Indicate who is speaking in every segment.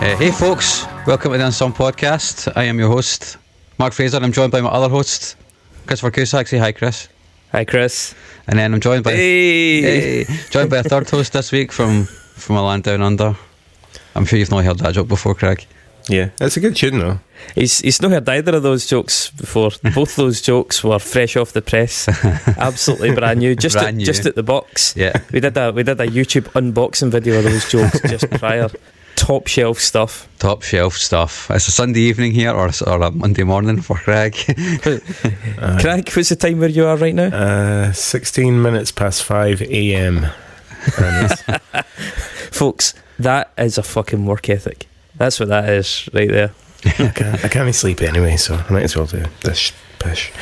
Speaker 1: Hey folks, welcome to the Unsung Podcast. I am your host, Mark Fraser. I'm joined by my other host, Christopher Cusack. Say hi, Chris.
Speaker 2: Hi, Chris.
Speaker 1: And then I'm joined by joined by a third host this week from a land down under. I'm sure you've not heard that joke before, Craig.
Speaker 3: Yeah, that's a good tune though.
Speaker 2: He's not heard either of those jokes before. Both those jokes were fresh off the press, absolutely brand new. Just at the box.
Speaker 1: Yeah,
Speaker 2: we did a YouTube unboxing video of those jokes just prior. Top shelf stuff. It's a Sunday evening here, or a Monday morning for Craig. Craig, what's the time where you are right now?
Speaker 3: 16 minutes past 5 a.m.
Speaker 2: Folks, that is a fucking work ethic. That's what that is right there.
Speaker 3: I can't sleep anyway, so I might as well do this push.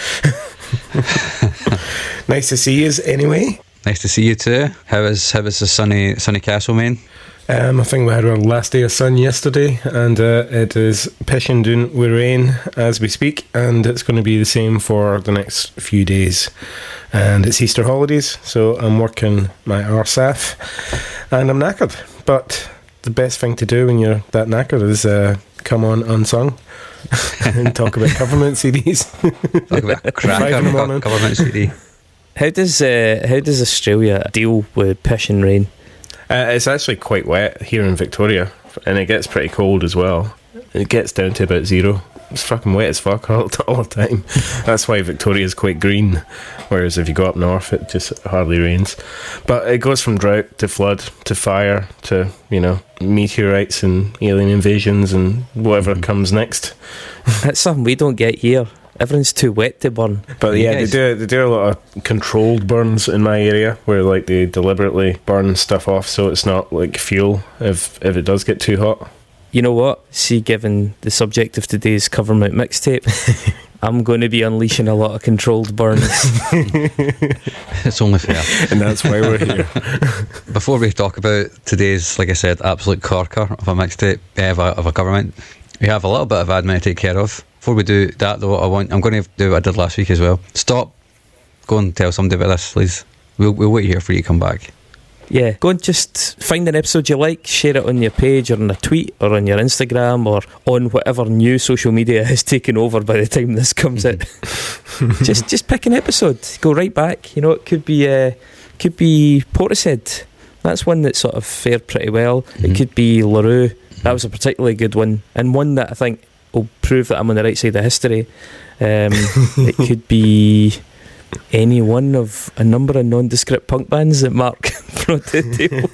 Speaker 3: Nice to see you anyway.
Speaker 1: Nice to see you too. How is the sunny Castlemaine?
Speaker 3: I think we had our last day of sun yesterday, and it is pissing down with rain as we speak, and it's going to be the same for the next few days. And it's Easter holidays, so I'm working my arse off, and I'm knackered. But the best thing to do when you're that knackered is come on Unsung and talk about Covermount CDs.
Speaker 1: Talk about cracker Covermount CD.
Speaker 2: How does Australia deal with piss and rain?
Speaker 3: It's actually quite wet here in Victoria, and it gets pretty cold as well. It gets down to about 0. It's fucking wet as fuck all the time. That's why Victoria is quite green, whereas if you go up north it just hardly rains. But it goes from drought to flood to fire to, meteorites and alien invasions and whatever comes next.
Speaker 2: That's something we don't get here. Everyone's too wet to burn.
Speaker 3: But yeah, they do a lot of controlled burns in my area, where like they deliberately burn stuff off so it's not like fuel if it does get too hot.
Speaker 2: You know what? See, given the subject of today's Covermount mixtape, I'm going to be unleashing a lot of controlled burns.
Speaker 1: It's only fair.
Speaker 3: And that's why we're here.
Speaker 1: Before we talk about today's, like I said, absolute corker of a mixtape, of a Covermount, we have a little bit of admin to take care of. Before we do that though, I'm going to do what I did last week as well. Stop. Go and tell somebody about this, please. We'll wait here for you to come back.
Speaker 2: Yeah, go and just find an episode you like, share it on your page or on a tweet or on your Instagram or on whatever new social media has taken over by the time this comes out. just pick an episode, go right back. It could be Portishead. That's one that sort of fared pretty well. It could be LaRue. That was a particularly good one, and one that I think will prove that I'm on the right side of history. It could be any one of a number of nondescript punk bands that Mark brought to the table.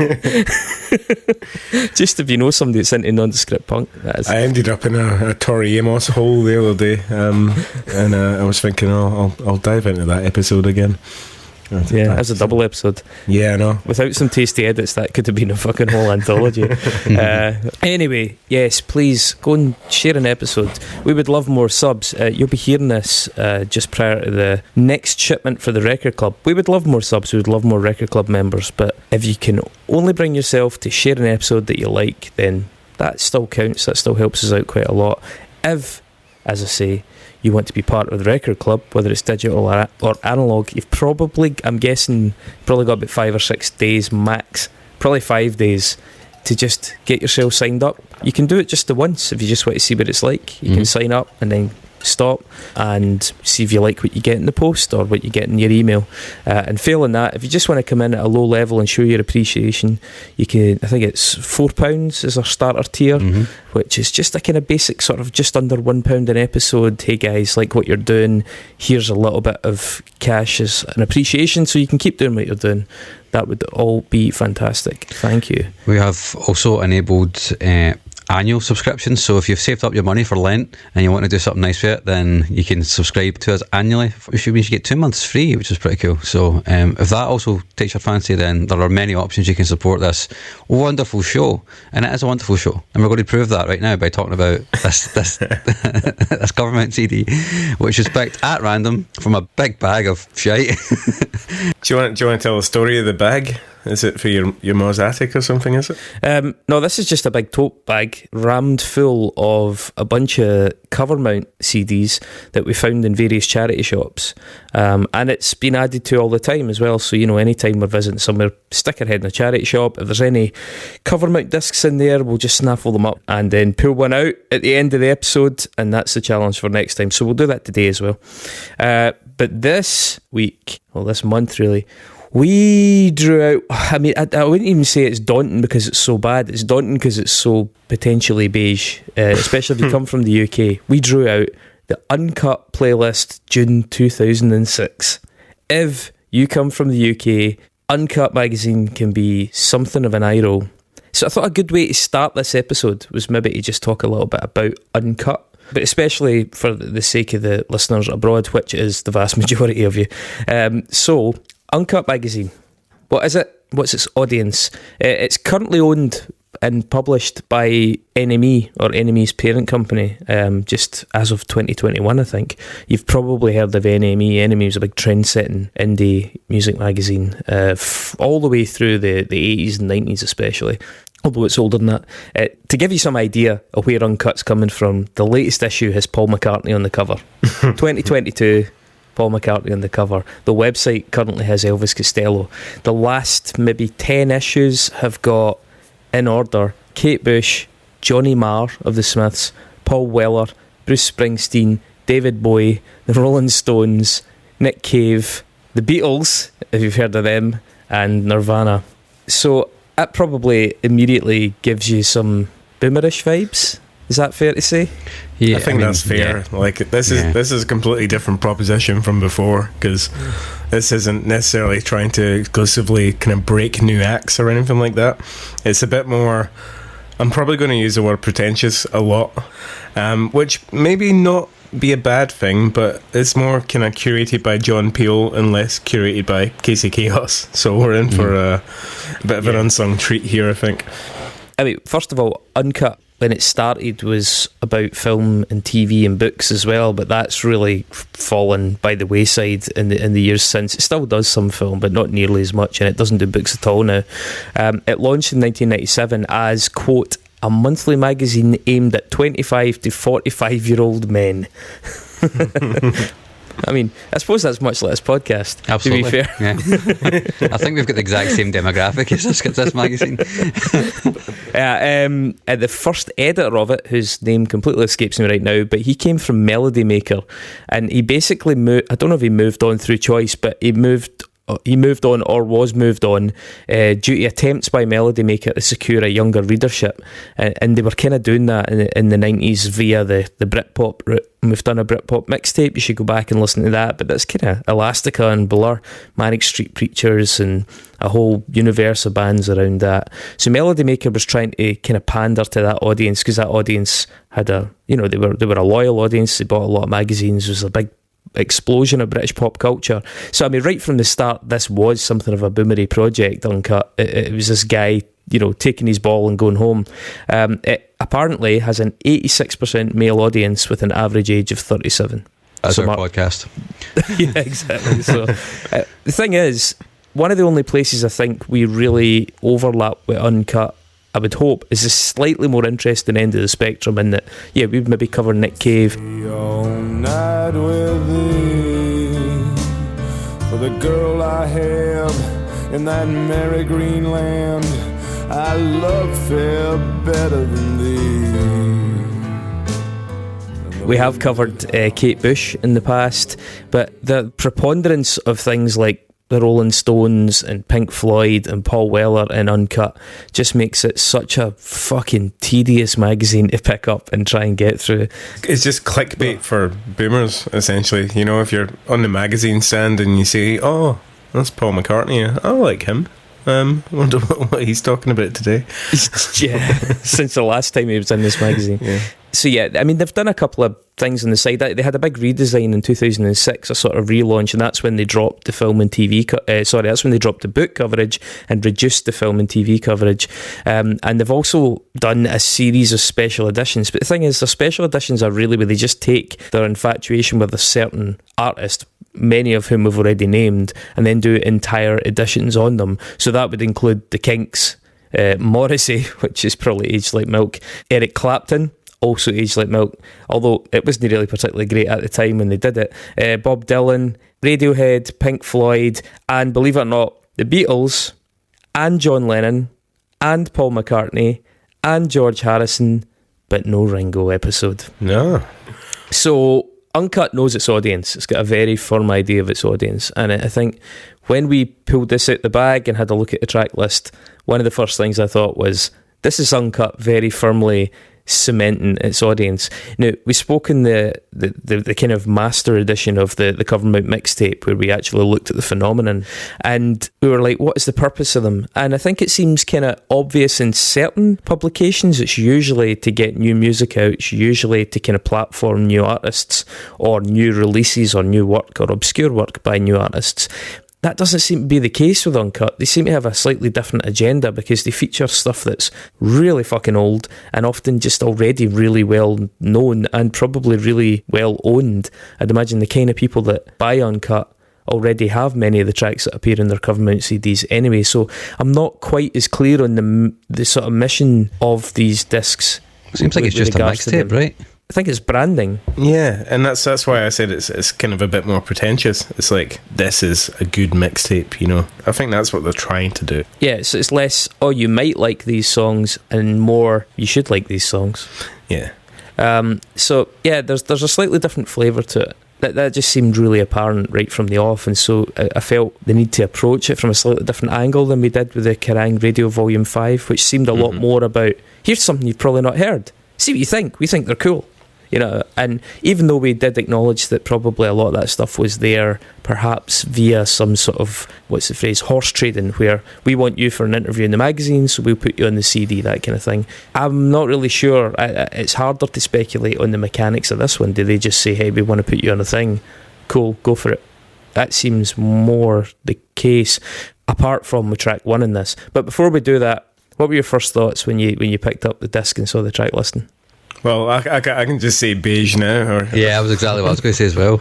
Speaker 2: Just if you know somebody that's into nondescript punk.
Speaker 3: I ended up in a Tori Amos hole the other day, and I was thinking, I'll dive into that episode again.
Speaker 2: Yeah, that's a double episode.
Speaker 3: Yeah, I know.
Speaker 2: Without some tasty edits, that could have been a fucking whole anthology. Anyway, yes, please go and share an episode. We would love more subs. You'll be hearing this just prior to the next shipment for the Record Club. We would love more subs. We would love more Record Club members. But if you can only bring yourself to share an episode that you like, then that still counts. That still helps us out quite a lot. If, as I say, you want to be part of the Record Club, whether it's digital or analogue, you've probably, I'm guessing, got about 5 or 6 days max, probably 5 days, to just get yourself signed up. You can do it just the once if you just want to see what it's like. You can sign up and then stop and see if you like what you get in the post or what you get in your email, and failing that, if you just want to come in at a low level and show your appreciation, you can, I think it's £4 is our starter tier, which is just a kind of basic sort of just under £1 an episode. Hey guys, like what you're doing, here's a little bit of cash as an appreciation so you can keep doing what you're doing. That would all be fantastic. Thank you. We have
Speaker 1: also enabled annual subscriptions, so if you've saved up your money for Lent and you want to do something nice with it, then you can subscribe to us annually, which means you get 2 months free, which is pretty cool. So if that also takes your fancy, then there are many options you can support this wonderful show, and it is a wonderful show, and we're going to prove that right now by talking about this this Covermount CD, which is picked at random from a big bag of shite.
Speaker 3: Do you want to tell the story of the bag? Is it for your Moz attic or something, is it?
Speaker 2: No, this is just a big tote bag rammed full of a bunch of Covermount CDs that we found in various charity shops. And it's been added to all the time as well. So, anytime we're visiting somewhere, stick our head in a charity shop. If there's any Covermount discs in there, we'll just snaffle them up and then pull one out at the end of the episode. And that's the challenge for next time. So we'll do that today as well. But this week, this month really, we drew out, I wouldn't even say it's daunting because it's so bad. It's daunting because it's so potentially beige, especially if you come from the UK. We drew out the Uncut playlist June 2006. If you come from the UK, Uncut magazine can be something of an eye roll. So I thought a good way to start this episode was maybe to just talk a little bit about Uncut. But especially for the sake of the listeners abroad, which is the vast majority of you. So, Uncut magazine. What is it? What's its audience? It's currently owned and published by NME, or NME's parent company, just as of 2021, I think. You've probably heard of NME. NME was a big trend-setting indie music magazine, all the way through the 80s and 90s especially, although it's older than that. To give you some idea of where Uncut's coming from, the latest issue has Paul McCartney on the cover. 2022... Paul McCartney on the cover. The website currently has Elvis Costello. The last maybe 10 issues have got, in order, Kate Bush, Johnny Marr of the Smiths, Paul Weller, Bruce Springsteen, David Bowie, the Rolling Stones, Nick Cave, the Beatles, if you've heard of them, and Nirvana. So that probably immediately gives you some boomerish vibes. Is that fair to say?
Speaker 3: Yeah, I think that's fair. Yeah. Like this is a completely different proposition from before, because this isn't necessarily trying to exclusively kind of break new acts or anything like that. It's a bit more, I'm probably going to use the word pretentious a lot, which maybe not be a bad thing, but it's more kind of curated by John Peel and less curated by Casey Chaos. So we're in for a bit of an unsung treat here, I think.
Speaker 2: I mean, first of all, Uncut, when it started, was about film and TV and books as well, but that's really fallen by the wayside in the years since. It still does some film, but not nearly as much, and it doesn't do books at all now. It launched in 1997 as, quote, a monthly magazine aimed at 25 to 45-year-old men. I mean, I suppose that's much like this podcast.
Speaker 1: Absolutely.
Speaker 2: To be fair.
Speaker 1: Yeah. I think we've got the exact same demographic as this magazine.
Speaker 2: The first editor of it, whose name completely escapes me right now, but he came from Melody Maker, and he basically moved, I don't know if he moved on through choice, but he moved on or was moved on due to attempts by Melody Maker to secure a younger readership, and they were kind of doing that in the 90s via the Britpop route. And we've done a Britpop mixtape, you should go back and listen to that, but that's kind of Elastica and Blur, Manic Street Preachers, and a whole universe of bands around that. So Melody Maker was trying to kind of pander to that audience, because that audience had they were a loyal audience, they bought a lot of magazines, there was a big explosion of British pop culture. So I mean, right from the start, this was something of a boomery project. Uncut, it was this guy, taking his ball and going home. It apparently has an 86% male audience with an average age of 37.
Speaker 1: That's our podcast.
Speaker 2: Yeah, exactly. So the thing is, one of the only places I think we really overlap with Uncut, I would hope, is a slightly more interesting end of the spectrum, in that, we've maybe covered Nick Cave.
Speaker 4: All night with thee, for the girl I have in that merry green land, I love fair better than thee.
Speaker 2: We have covered Kate Bush in the past, but the preponderance of things like the Rolling Stones and Pink Floyd and Paul Weller and Uncut just makes it such a fucking tedious magazine to pick up and try and get through.
Speaker 3: It's just clickbait for boomers, essentially. If you're on the magazine stand and you say, oh, that's Paul McCartney, I like him. I wonder what he's talking about today.
Speaker 2: Yeah, since the last time he was in this magazine. Yeah. So I mean, they've done a couple of things on the side. They had a big redesign in 2006, a sort of relaunch, and that's when they dropped the film and TV. That's when they dropped the book coverage and reduced the film and TV coverage. And they've also done a series of special editions. But the thing is, the special editions are really where they just take their infatuation with a certain artist, many of whom we've already named, and then do entire editions on them. So that would include the Kinks, Morrissey, which is probably aged like milk, Eric Clapton, also aged like milk, although it wasn't really particularly great at the time when they did it, Bob Dylan, Radiohead, Pink Floyd, and believe it or not, the Beatles, and John Lennon, and Paul McCartney, and George Harrison, but no Ringo episode.
Speaker 3: No.
Speaker 2: So Uncut knows its audience. It's got a very firm idea of its audience, and I think when we pulled this out the bag and had a look at the track list, one of the first things I thought was, this is Uncut very firmly cementing its audience. Now, we spoke in the kind of master edition of the Covermount mixtape, where we actually looked at the phenomenon, and we were like, what is the purpose of them? And I think it seems kind of obvious in certain publications. It's usually to get new music out. It's usually to kind of platform new artists, or new releases, or new work, or obscure work by new artists. That doesn't seem to be the case with Uncut. They seem to have a slightly different agenda, because they feature stuff that's really fucking old and often just already really well known and probably really well owned. I'd imagine the kind of people that buy Uncut already have many of the tracks that appear in their Covermount CDs anyway. So I'm not quite as clear on the sort of mission of these discs.
Speaker 1: Seems like it's just a mixtape, right?
Speaker 2: I think it's branding.
Speaker 3: Yeah, and that's why I said it's kind of a bit more pretentious. It's like, this is a good mixtape, you know. I think that's what they're trying to do.
Speaker 2: Yeah, so it's less, oh, you might like these songs, and more, you should like these songs.
Speaker 3: Yeah.
Speaker 2: So yeah, there's a slightly different flavour to it. That just seemed really apparent right from the off, and so I felt the need to approach it from a slightly different angle than we did with the Kerrang Radio Volume 5, which seemed a lot more about, here's something you've probably not heard. See what you think. We think they're cool. You know, and even though we did acknowledge that probably a lot of that stuff was there perhaps via some sort of, what's the phrase, horse trading, where we want you for an interview in the magazine, so we'll put you on the CD, that kind of thing. I'm not really sure. It's harder to speculate on the mechanics of this one. Do they just say, hey, we want to put you on a thing? Cool, go for it. That seems more the case, apart from with track one in this. But before we do that, what were your first thoughts when you picked up the disc and saw the track listing?
Speaker 3: Well, I can just say beige now.
Speaker 1: Yeah, that was exactly what I was going to say as well.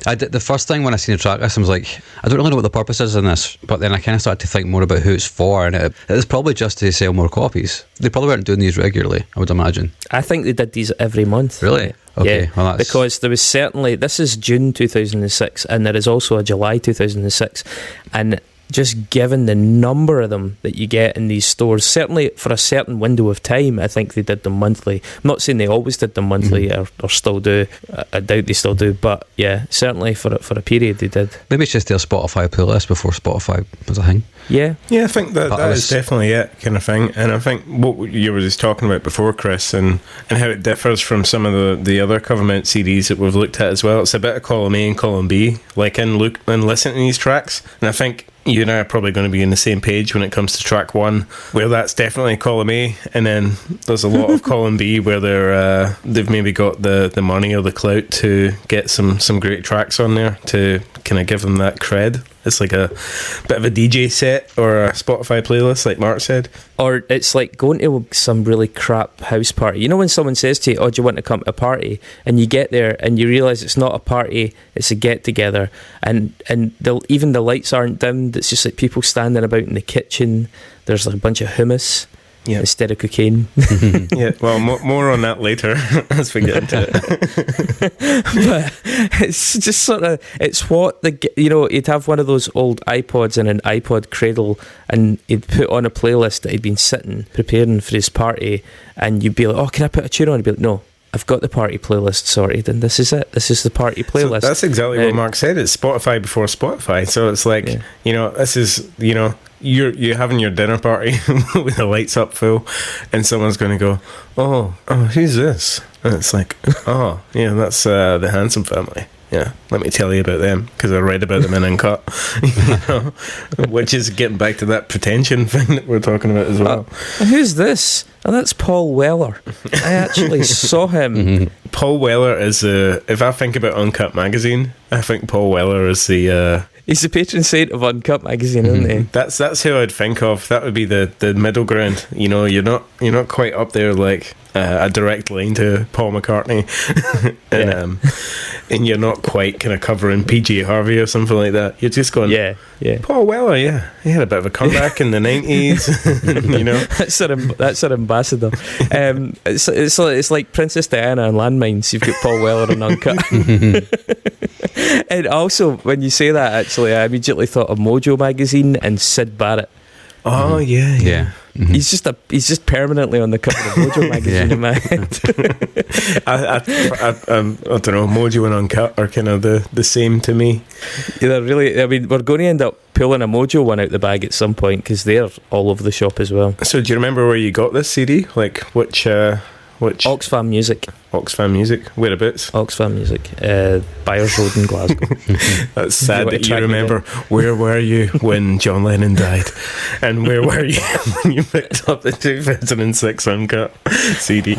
Speaker 1: I did, the first thing when I seen the track list, I was like, I don't really know what the purpose is in this, but then I kind of started to think more about who it's for, and it is probably just to sell more copies. They probably weren't doing these regularly, I would imagine.
Speaker 2: I think they did these every month.
Speaker 1: Really? Okay,
Speaker 2: yeah,
Speaker 1: well, that's...
Speaker 2: because there was certainly, this is June 2006, and there is also a July 2006, and just given the number of them that you get in these stores, certainly for a certain window of time, I think they did them monthly. I'm not saying they always did them monthly or still do. I doubt they still do, but yeah, certainly for a period they did.
Speaker 1: Maybe it's just their Spotify playlist before Spotify was a thing.
Speaker 2: Yeah,
Speaker 3: I think that is definitely it, kind of thing. And I think what you were just talking about before, Chris, and how it differs from some of the other Covermount CDs that we've looked at as well. It's a bit of column A and column B, like in listening to these tracks. And I think you and I are probably going to be on the same page when it comes to track one, where that's definitely column A, and then there's a lot of column B where they've maybe got the money or the clout to get some great tracks on there to kind of give them that cred. It's like a bit of a DJ set or a Spotify playlist, like Mark said.
Speaker 2: Or it's like going to some really crap house party. You know when someone says to you, oh, do you want to come to a party? And you get there and you realise it's not a party, it's a get-together. And even the lights aren't dimmed. It's just like people standing about in the kitchen. There's like a bunch of hummus. Yeah. Instead of cocaine.
Speaker 3: Yeah, well, more on that later as we get into it.
Speaker 2: But it's just sort of, it's what you'd have one of those old iPods in an iPod cradle, and he'd put on a playlist that he'd been sitting preparing for his party, and you'd be like, oh, can I put a tune on? He'd be like, no, I've got the party playlist sorted, and this is it. This is the party playlist.
Speaker 3: So that's exactly what Mark said. It's Spotify before Spotify. So it's like, this is, you're having your dinner party with the lights up full, and someone's going to go, oh, who's this? And it's like, oh, that's the Handsome family. yeah, let me tell you about them, because I read about them in Uncut. Which is getting back to that pretension thing that we're talking about as well.
Speaker 2: Who's this? Oh, that's Paul Weller. I actually saw him.
Speaker 3: Paul Weller is if I think about Uncut magazine, I think Paul Weller is the
Speaker 2: he's the patron saint of Uncut magazine, isn't he?
Speaker 3: That's who I'd think of. That would be the middle ground. You're not quite up there like a direct line to Paul McCartney, and you're not quite kind of covering PG Harvey or something like that. You're just going, yeah. Paul Weller, he had a bit of a comeback in the 90s.
Speaker 2: That's our ambassador. It's like Princess Diana and Landmines. You've got Paul Weller and Uncut. And also, when you say that, actually, I immediately thought of Mojo magazine and Syd Barrett.
Speaker 3: Oh yeah.
Speaker 2: Mm-hmm. He's just permanently on the cover of Mojo magazine in my head.
Speaker 3: I don't know. Mojo and Uncut are kind of the same to me.
Speaker 2: Yeah, they're really. I mean, we're going to end up pulling a Mojo one out the bag at some point because they're all over the shop as well.
Speaker 3: So, do you remember where you got this CD? Like which?
Speaker 2: Oxfam Music.
Speaker 3: Oxfam Music. Whereabouts?
Speaker 2: Oxfam Music. Byers Road in Glasgow.
Speaker 3: That's sad that you remember. Where were you when John Lennon died? And where were you when you picked up the 2006 Uncut CD?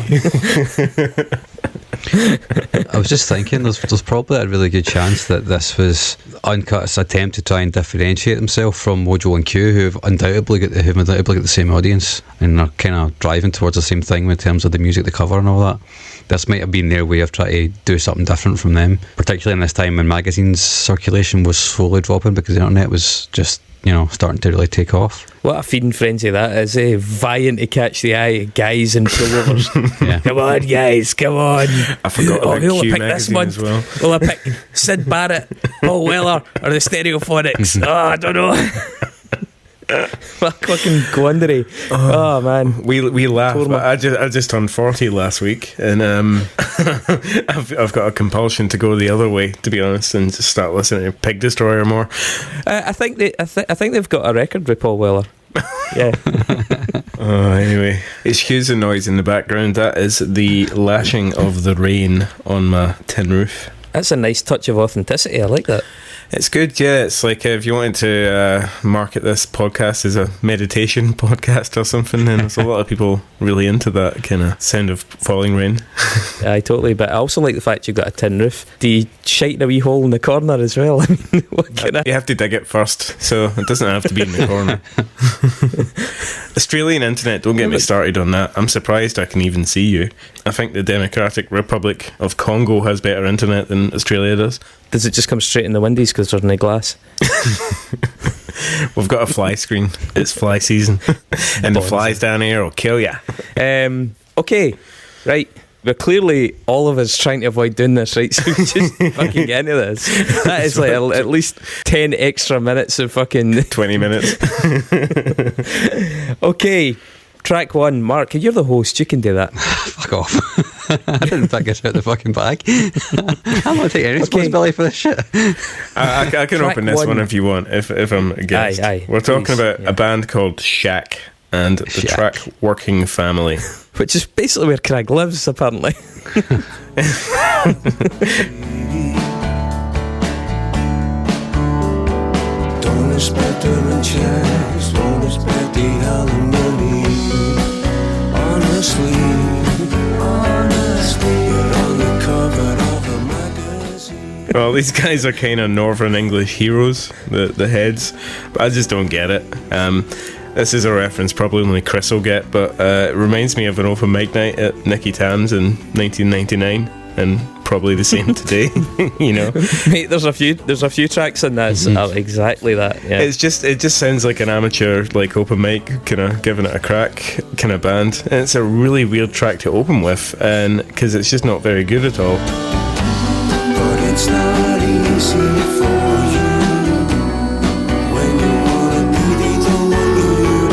Speaker 1: I was just thinking there's probably a really good chance that this was Uncut's attempt to try and differentiate himself from Mojo and Q, who've undoubtedly got the same audience and are kind of driving towards the same thing in terms of the music, the cover and all that. This might have been their way of trying to do something different from them, particularly in this time when magazines circulation was slowly dropping because the internet was just starting to really take off.
Speaker 2: What a feeding frenzy that is, vying to catch the eye of guys in pullovers. Come on, guys, come on.
Speaker 3: I forgot about Q magazine as well.
Speaker 2: Will I pick Syd Barrett, Paul Weller, or the Stereophonics? I don't know. Fucking quandary. Oh man,
Speaker 3: we laugh. But I just turned 40 last week, and I've got a compulsion to go the other way, to be honest, and just start listening to Pig Destroyer more.
Speaker 2: I think they've got a record with Paul Weller. Yeah.
Speaker 3: Anyway, excuse the noise in the background. That is the lashing of the rain on my tin roof.
Speaker 2: That's a nice touch of authenticity. I like that.
Speaker 3: It's good, yeah. It's like if you wanted to market this podcast as a meditation podcast or something, then there's a lot of people really into that kind of sound of falling rain.
Speaker 2: Aye, totally. But I also like the fact you've got a tin roof. Do you shite in a wee hole in the corner as well? I mean,
Speaker 3: you have to dig it first, so it doesn't have to be in the corner. Australian internet, don't get me started on that. I'm surprised I can even see you. I think the Democratic Republic of Congo has better internet than Australia does.
Speaker 2: Does it just come straight in the windies because there's no glass?
Speaker 3: We've got a fly screen. It's fly season. And the flies down here will kill ya.
Speaker 2: Okay, right. We're clearly all of us trying to avoid doing this, right? So we just fucking get into this. That is like at least 10 extra minutes of fucking
Speaker 3: 20 minutes.
Speaker 2: Okay, track one. Mark, you're the host. You can do that.
Speaker 1: Fuck off. I didn't pick this out the fucking bag. I'm not taking any responsibility for this shit.
Speaker 3: I can track open this one if you want, if I'm a guest.
Speaker 2: Aye,
Speaker 3: we're talking about a band called Shack and the track Working Family.
Speaker 2: Which is basically where Craig lives, apparently.
Speaker 4: Don't expect the checks, don't expect the alimony. Honestly, you're on the cover of a magazine.
Speaker 3: Well, these guys are kind of Northern English heroes, the heads, but I just don't get it. This is a reference probably only Chris will get, but it reminds me of an open mic night at Nicky Tam's in 1999, and probably the same today.
Speaker 2: Mate, there's a few tracks in that are exactly that. Yeah.
Speaker 3: It just sounds like an amateur like open mic kind of giving it a crack kind of band, and it's a really weird track to open with, and because it's just not very good at all.
Speaker 4: But it's not easy for you when you wanna be the one you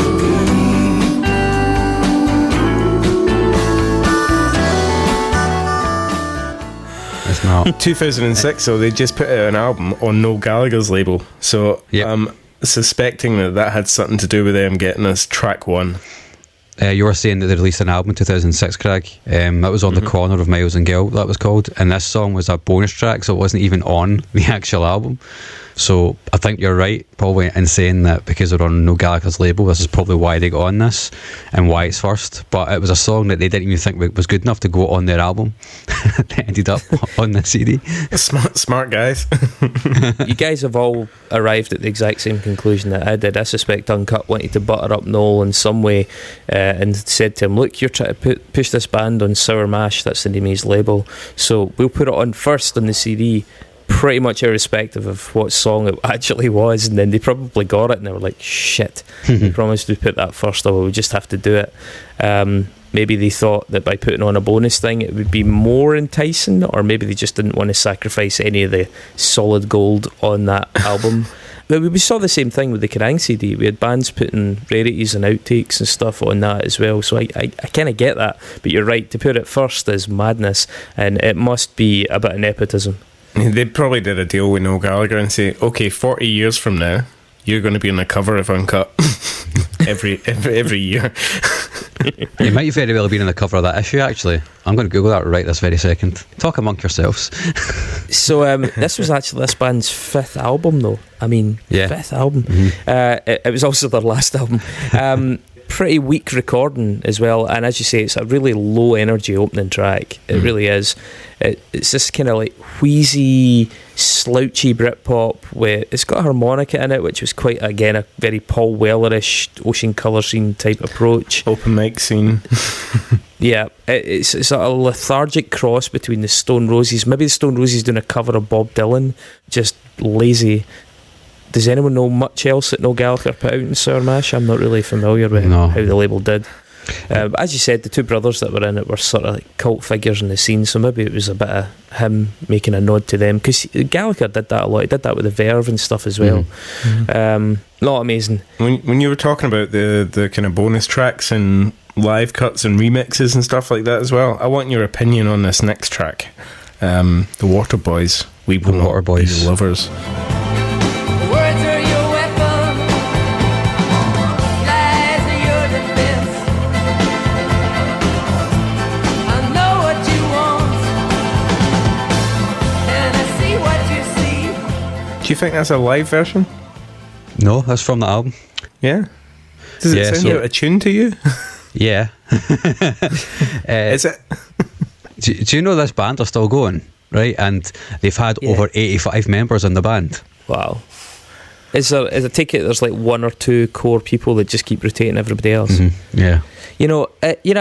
Speaker 1: It's not.
Speaker 3: 2006, so they just put out an album on Noel Gallagher's label, so I'm suspecting that had something to do with them getting us track one.
Speaker 1: you were saying that they released an album in 2006, Craig. That was on the corner of Miles and Gill, that was called. And this song was a bonus track, so it wasn't even on the actual album. So I think you're right, probably in saying that because they're on No Gallagher's label, this is probably why they got on this and why it's first. But it was a song that they didn't even think was good enough to go on their album. They ended up on the CD.
Speaker 3: Smart guys.
Speaker 2: You guys have all arrived at the exact same conclusion that I did. I suspect Uncut wanted to butter up Noel in some way and said to him, look, you're trying to push this band on Sour Mash, that's the name of his label, so we'll put it on first on the CD, pretty much irrespective of what song it actually was. And then they probably got it and they were like, shit, we promised we'd put that first, or we just have to do it. Maybe they thought that by putting on a bonus thing it would be more enticing, or maybe they just didn't want to sacrifice any of the solid gold on that album. But we saw the same thing with the Kerrang CD. We had bands putting rarities and outtakes and stuff on that as well, so I kind of get that. But you're right, to put it first is madness, and it must be a bit of nepotism.
Speaker 3: They probably did a deal with Noel Gallagher and say, okay, 40 years from now, you're going to be on the cover of Uncut every year.
Speaker 1: You might very well have been on the cover of that issue, actually. I'm going to Google that right this very second. Talk among yourselves.
Speaker 2: So this was actually this band's 5th album, though. I mean, 5th album. It was also their last album. Pretty weak recording as well, and as you say, it's a really low energy opening track. It really is. It's this kind of like wheezy, slouchy Britpop where it's got a harmonica in it, which was quite, again, a very Paul Weller-ish Ocean Colour Scene type approach.
Speaker 3: Open mic scene.
Speaker 2: Yeah, it's a lethargic cross between the Stone Roses. Maybe the Stone Roses doing a cover of Bob Dylan, just lazy. Does anyone know much else that Noel Gallagher put out in Sour Mash? I'm not really familiar with how the label did. As you said, the two brothers that were in it were sort of like cult figures in the scene, so maybe it was a bit of him making a nod to them, because Gallagher did that a lot. He did that with the Verve and stuff as well. Not amazing.
Speaker 3: When you were talking about the kind of bonus tracks and live cuts and remixes and stuff like that as well, I want your opinion on this next track. The Water Boys. We will not be lovers. Do you think that's a live version?
Speaker 1: No, that's from the album.
Speaker 3: Yeah? Does it sound out of tune to you?
Speaker 1: Yeah.
Speaker 3: Is it?
Speaker 1: do you know this band are still going, right? And they've had over 85 members in the band.
Speaker 2: Wow. Is I take it there's like one or two core people that just keep rotating everybody else?
Speaker 1: Yeah.
Speaker 2: You know,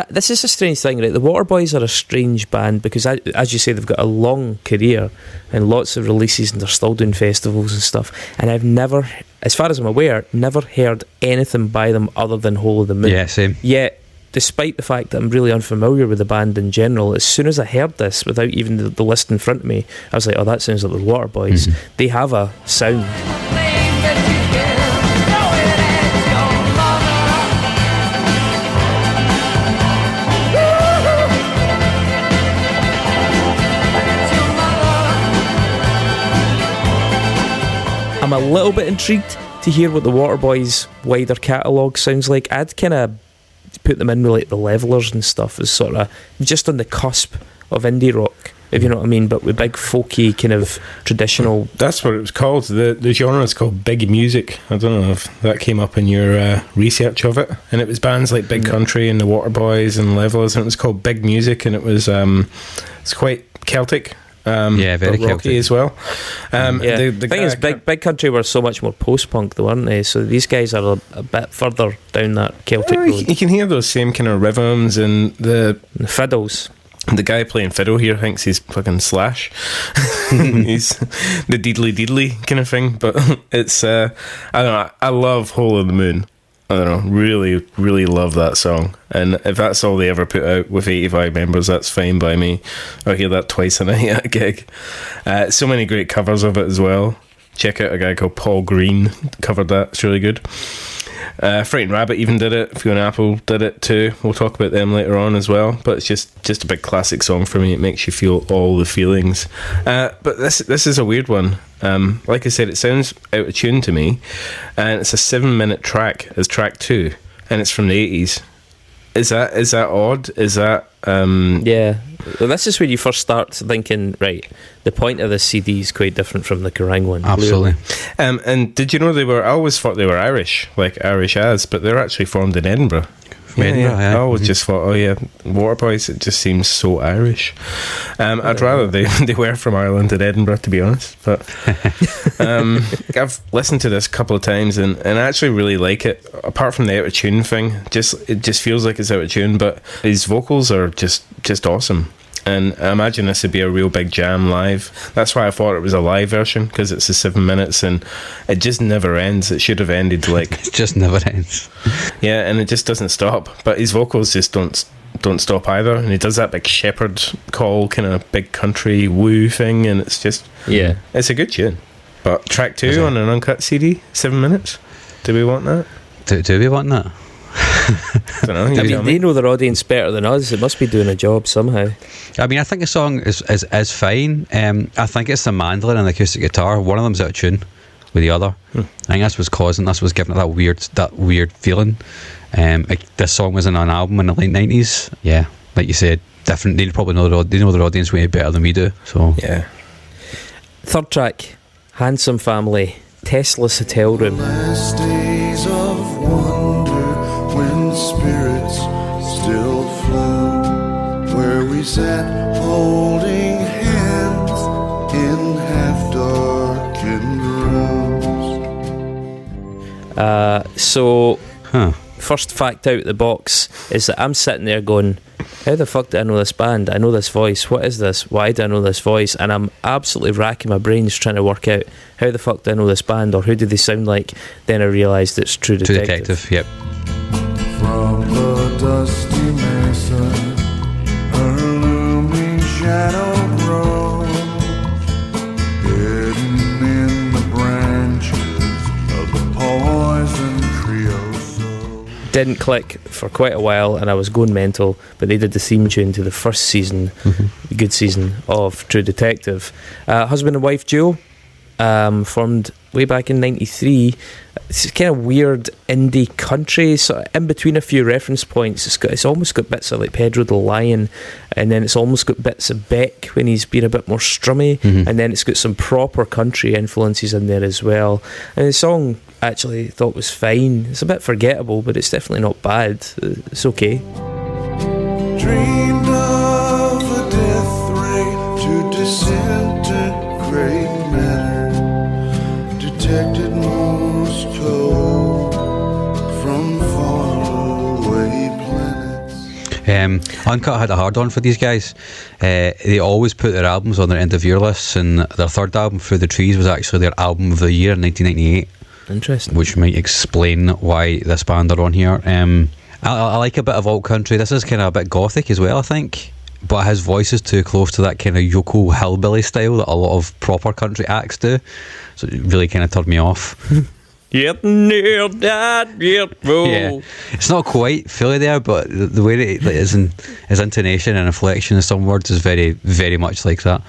Speaker 2: this is a strange thing, right? The Waterboys are a strange band because, as you say, they've got a long career and lots of releases, and they're still doing festivals and stuff. And I've never, as far as I'm aware, never heard anything by them other than Hole of the Moon.
Speaker 1: Yeah, same.
Speaker 2: Yet, despite the fact that I'm really unfamiliar with the band in general, as soon as I heard this, without even the list in front of me, I was like, oh, that sounds like the Waterboys. They have a sound. I'm a little bit intrigued to hear what the Waterboys' wider catalogue sounds like. I'd kind of put them in with like the Levelers and stuff as sort of just on the cusp of indie rock, if you know what I mean, but with big folky kind of traditional.
Speaker 3: That's what it was called. The genre is called big music. I don't know if that came up in your research of it. And it was bands like Big Country and the Waterboys and Levelers, and it was called big music, and it was it's quite Celtic.
Speaker 1: Very
Speaker 3: rocky
Speaker 1: Celtic
Speaker 3: as well.
Speaker 2: The thing is, Big Country were so much more post-punk though, weren't they? So these guys are a bit further down that Celtic road.
Speaker 3: You can hear those same kind of rhythms and the
Speaker 2: fiddles.
Speaker 3: The guy playing fiddle here thinks he's fucking Slash. He's the deedly kind of thing. But it's I don't know, I love Hole of the Moon. I don't know, really, really love that song. And if that's all they ever put out with 85 members, that's fine by me. I'll hear that twice a night at a gig. So many great covers of it as well. Check out a guy called Paul Green, covered that, it's really good. Frightened Rabbit even did it. Fiona Apple did it too. We'll talk about them later on as well. But it's just a big classic song for me. It makes you feel all the feelings. But this is a weird one. Like I said, it sounds out of tune to me, and it's a 7-minute track as track 2, and it's from the 80s. Is that odd? Is that
Speaker 2: Yeah. Well, this is when you first start thinking, right, the point of this CD is quite different from the Kerrang one.
Speaker 1: Absolutely.
Speaker 3: And did you know I always thought they were Irish, like Irish as, but they're actually formed in Edinburgh.
Speaker 1: Edinburgh, yeah.
Speaker 3: I always just thought, Waterboys, it just seems so Irish. I'd rather they were from Ireland than Edinburgh, to be honest. But I've listened to this a couple of times and I actually really like it. Apart from the out of tune thing, it just feels like it's out of tune, but his vocals are just awesome. And I imagine this would be a real big jam live. That's why I thought it was a live version, because it's 7 minutes and it just never ends. It should have ended like...
Speaker 1: It just never ends.
Speaker 3: Yeah, and it just doesn't stop. But his vocals just don't stop either. And he does that big shepherd call, kind of big country woo thing, and it's just...
Speaker 2: Yeah.
Speaker 3: It's a good tune. But track 2 on an Uncut CD, 7 minutes. Do we want that?
Speaker 1: Do we want that?
Speaker 3: I don't know.
Speaker 2: I mean, they know their audience better than us. It must be doing a job somehow.
Speaker 1: I mean, I think the song is fine. I think it's the mandolin and the acoustic guitar. One of them's out of tune with the other. I think that's what's giving it that weird feeling. This song was in an album in the late 90s. Yeah, like you said, different. They probably know their audience way better than we do. So
Speaker 3: yeah.
Speaker 2: Third track, Handsome Family, Tesla's Hotel Room.
Speaker 4: Last days of wonder when spirits still flew, where we sat holding hands in half-darkened rooms.
Speaker 2: First fact out the box is that I'm sitting there going, how the fuck do I know this band? I know this voice. What is this? Why do I know this voice? And I'm absolutely racking my brains trying to work out how the fuck do I know this band, or who do they sound like? Then I realised it's True Detective.
Speaker 1: True Detective, yep.
Speaker 4: From the dusty mesa, a looming shadow grows, hidden in the branches of the poison creosote.
Speaker 2: Didn't click for quite a while and I was going mental, but they did the theme tune to the first season, the good season of True Detective. Husband and wife duo, formed way back in 93. It's kind of weird indie country, so in between a few reference points. It's almost got bits of like Pedro the Lion, and then it's almost got bits of Beck when he's been a bit more strummy, and then it's got some proper country influences in there as well. And the song actually thought was fine. It's a bit forgettable, but it's definitely not bad. It's okay.
Speaker 4: Dreamed of a death ray to disintegrate matter, detected Morse code from faraway planets.
Speaker 1: Uncut had a hard on for these guys. They always put their albums on their end of year lists, and their third album, Through the Trees, was actually their album of the year in 1998.
Speaker 2: Interesting.
Speaker 1: Which might explain why this band are on here. I like a bit of alt country. This is kind of a bit gothic as well, I think. But his voice is too close to that kind of Yoko hillbilly style that a lot of proper country acts do. So it really kind of turned me off.
Speaker 2: Yeah,
Speaker 1: it's not quite fully there, but the way that his intonation and inflection in some words is very, very much like that.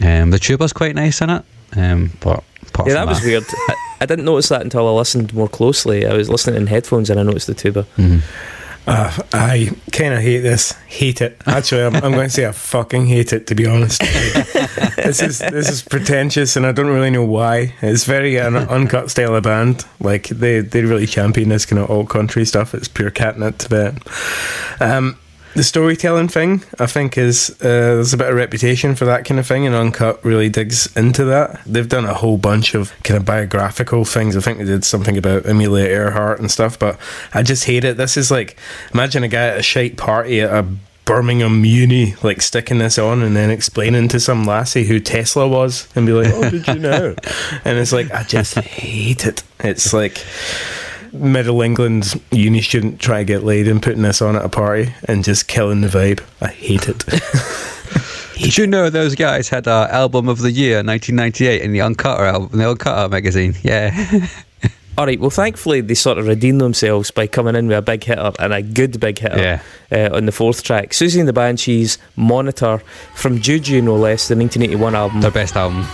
Speaker 1: The tuba's quite nice in it, but apart from
Speaker 2: that was weird. I didn't notice that until I listened more closely. I was listening in headphones and I noticed the tuba.
Speaker 3: I kind of hate it. Actually, I'm going to say I fucking hate it, to be honest. This is pretentious and I don't really know why. It's very an Uncut style of band. Like they really champion this kind of old country stuff. It's pure catnip to bet. The storytelling thing, I think, is there's a bit of reputation for that kind of thing, and Uncut really digs into that. They've done a whole bunch of kind of biographical things. I think they did something about Amelia Earhart and stuff, but I just hate it. This is like, imagine a guy at a shite party at a Birmingham uni, like sticking this on and then explaining to some lassie who Tesla was and be like, oh, did you know? And it's like, I just hate it. It's like Middle England uni student trying to get laid and putting this on at a party and just killing the vibe. I hate it.
Speaker 1: Did you know those guys had an album of the year 1998 in the Uncut magazine? Yeah.
Speaker 2: Alright, well thankfully they sort of redeemed themselves by coming in with a big hitter, and a good big hitter, on the fourth track. Siouxsie and the Banshees, Monitor, from Juju no less, the 1981 album.
Speaker 1: Their best album.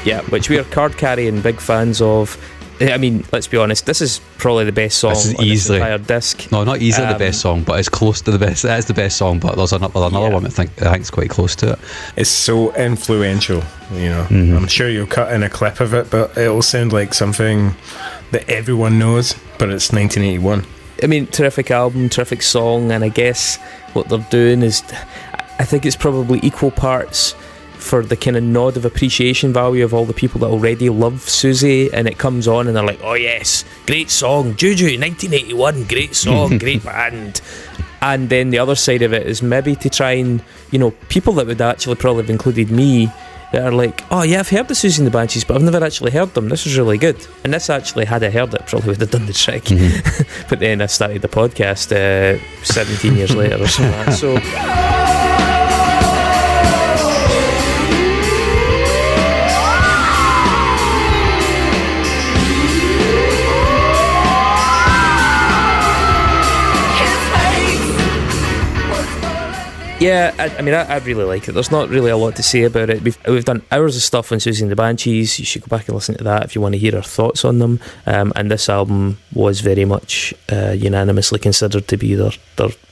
Speaker 2: Yeah, which we are card-carrying big fans of. I mean, let's be honest, this is probably the best song on this entire disc.
Speaker 1: No, not easily the best song, but it's close to the best. That is the best song, but there's another one I think is quite close to it.
Speaker 3: It's so influential, you know.
Speaker 1: Mm-hmm.
Speaker 3: I'm sure you'll cut in a clip of it, but it'll sound like something that everyone knows, but it's 1981.
Speaker 2: I mean, terrific album, terrific song, and I guess what they're doing is, I think it's probably equal parts for the kind of nod of appreciation value of all the people that already love Siouxsie, and it comes on and they're like, oh yes, great song, Juju, 1981, great song, great band. And then the other side of it is maybe to try and, you know, people that would actually probably have included me, that are like, oh yeah, I've heard the Siouxsie and the Banshees, but I've never actually heard them, this was really good. And this actually, had I heard it, probably would have done the trick. But then I started the podcast 17 years later or something like that. So yeah, I mean, I really like it. There's not really a lot to say about it. We've done hours of stuff on Siouxsie and the Banshees. You should go back and listen to that if you want to hear our thoughts on them. And this album was very much unanimously considered to be their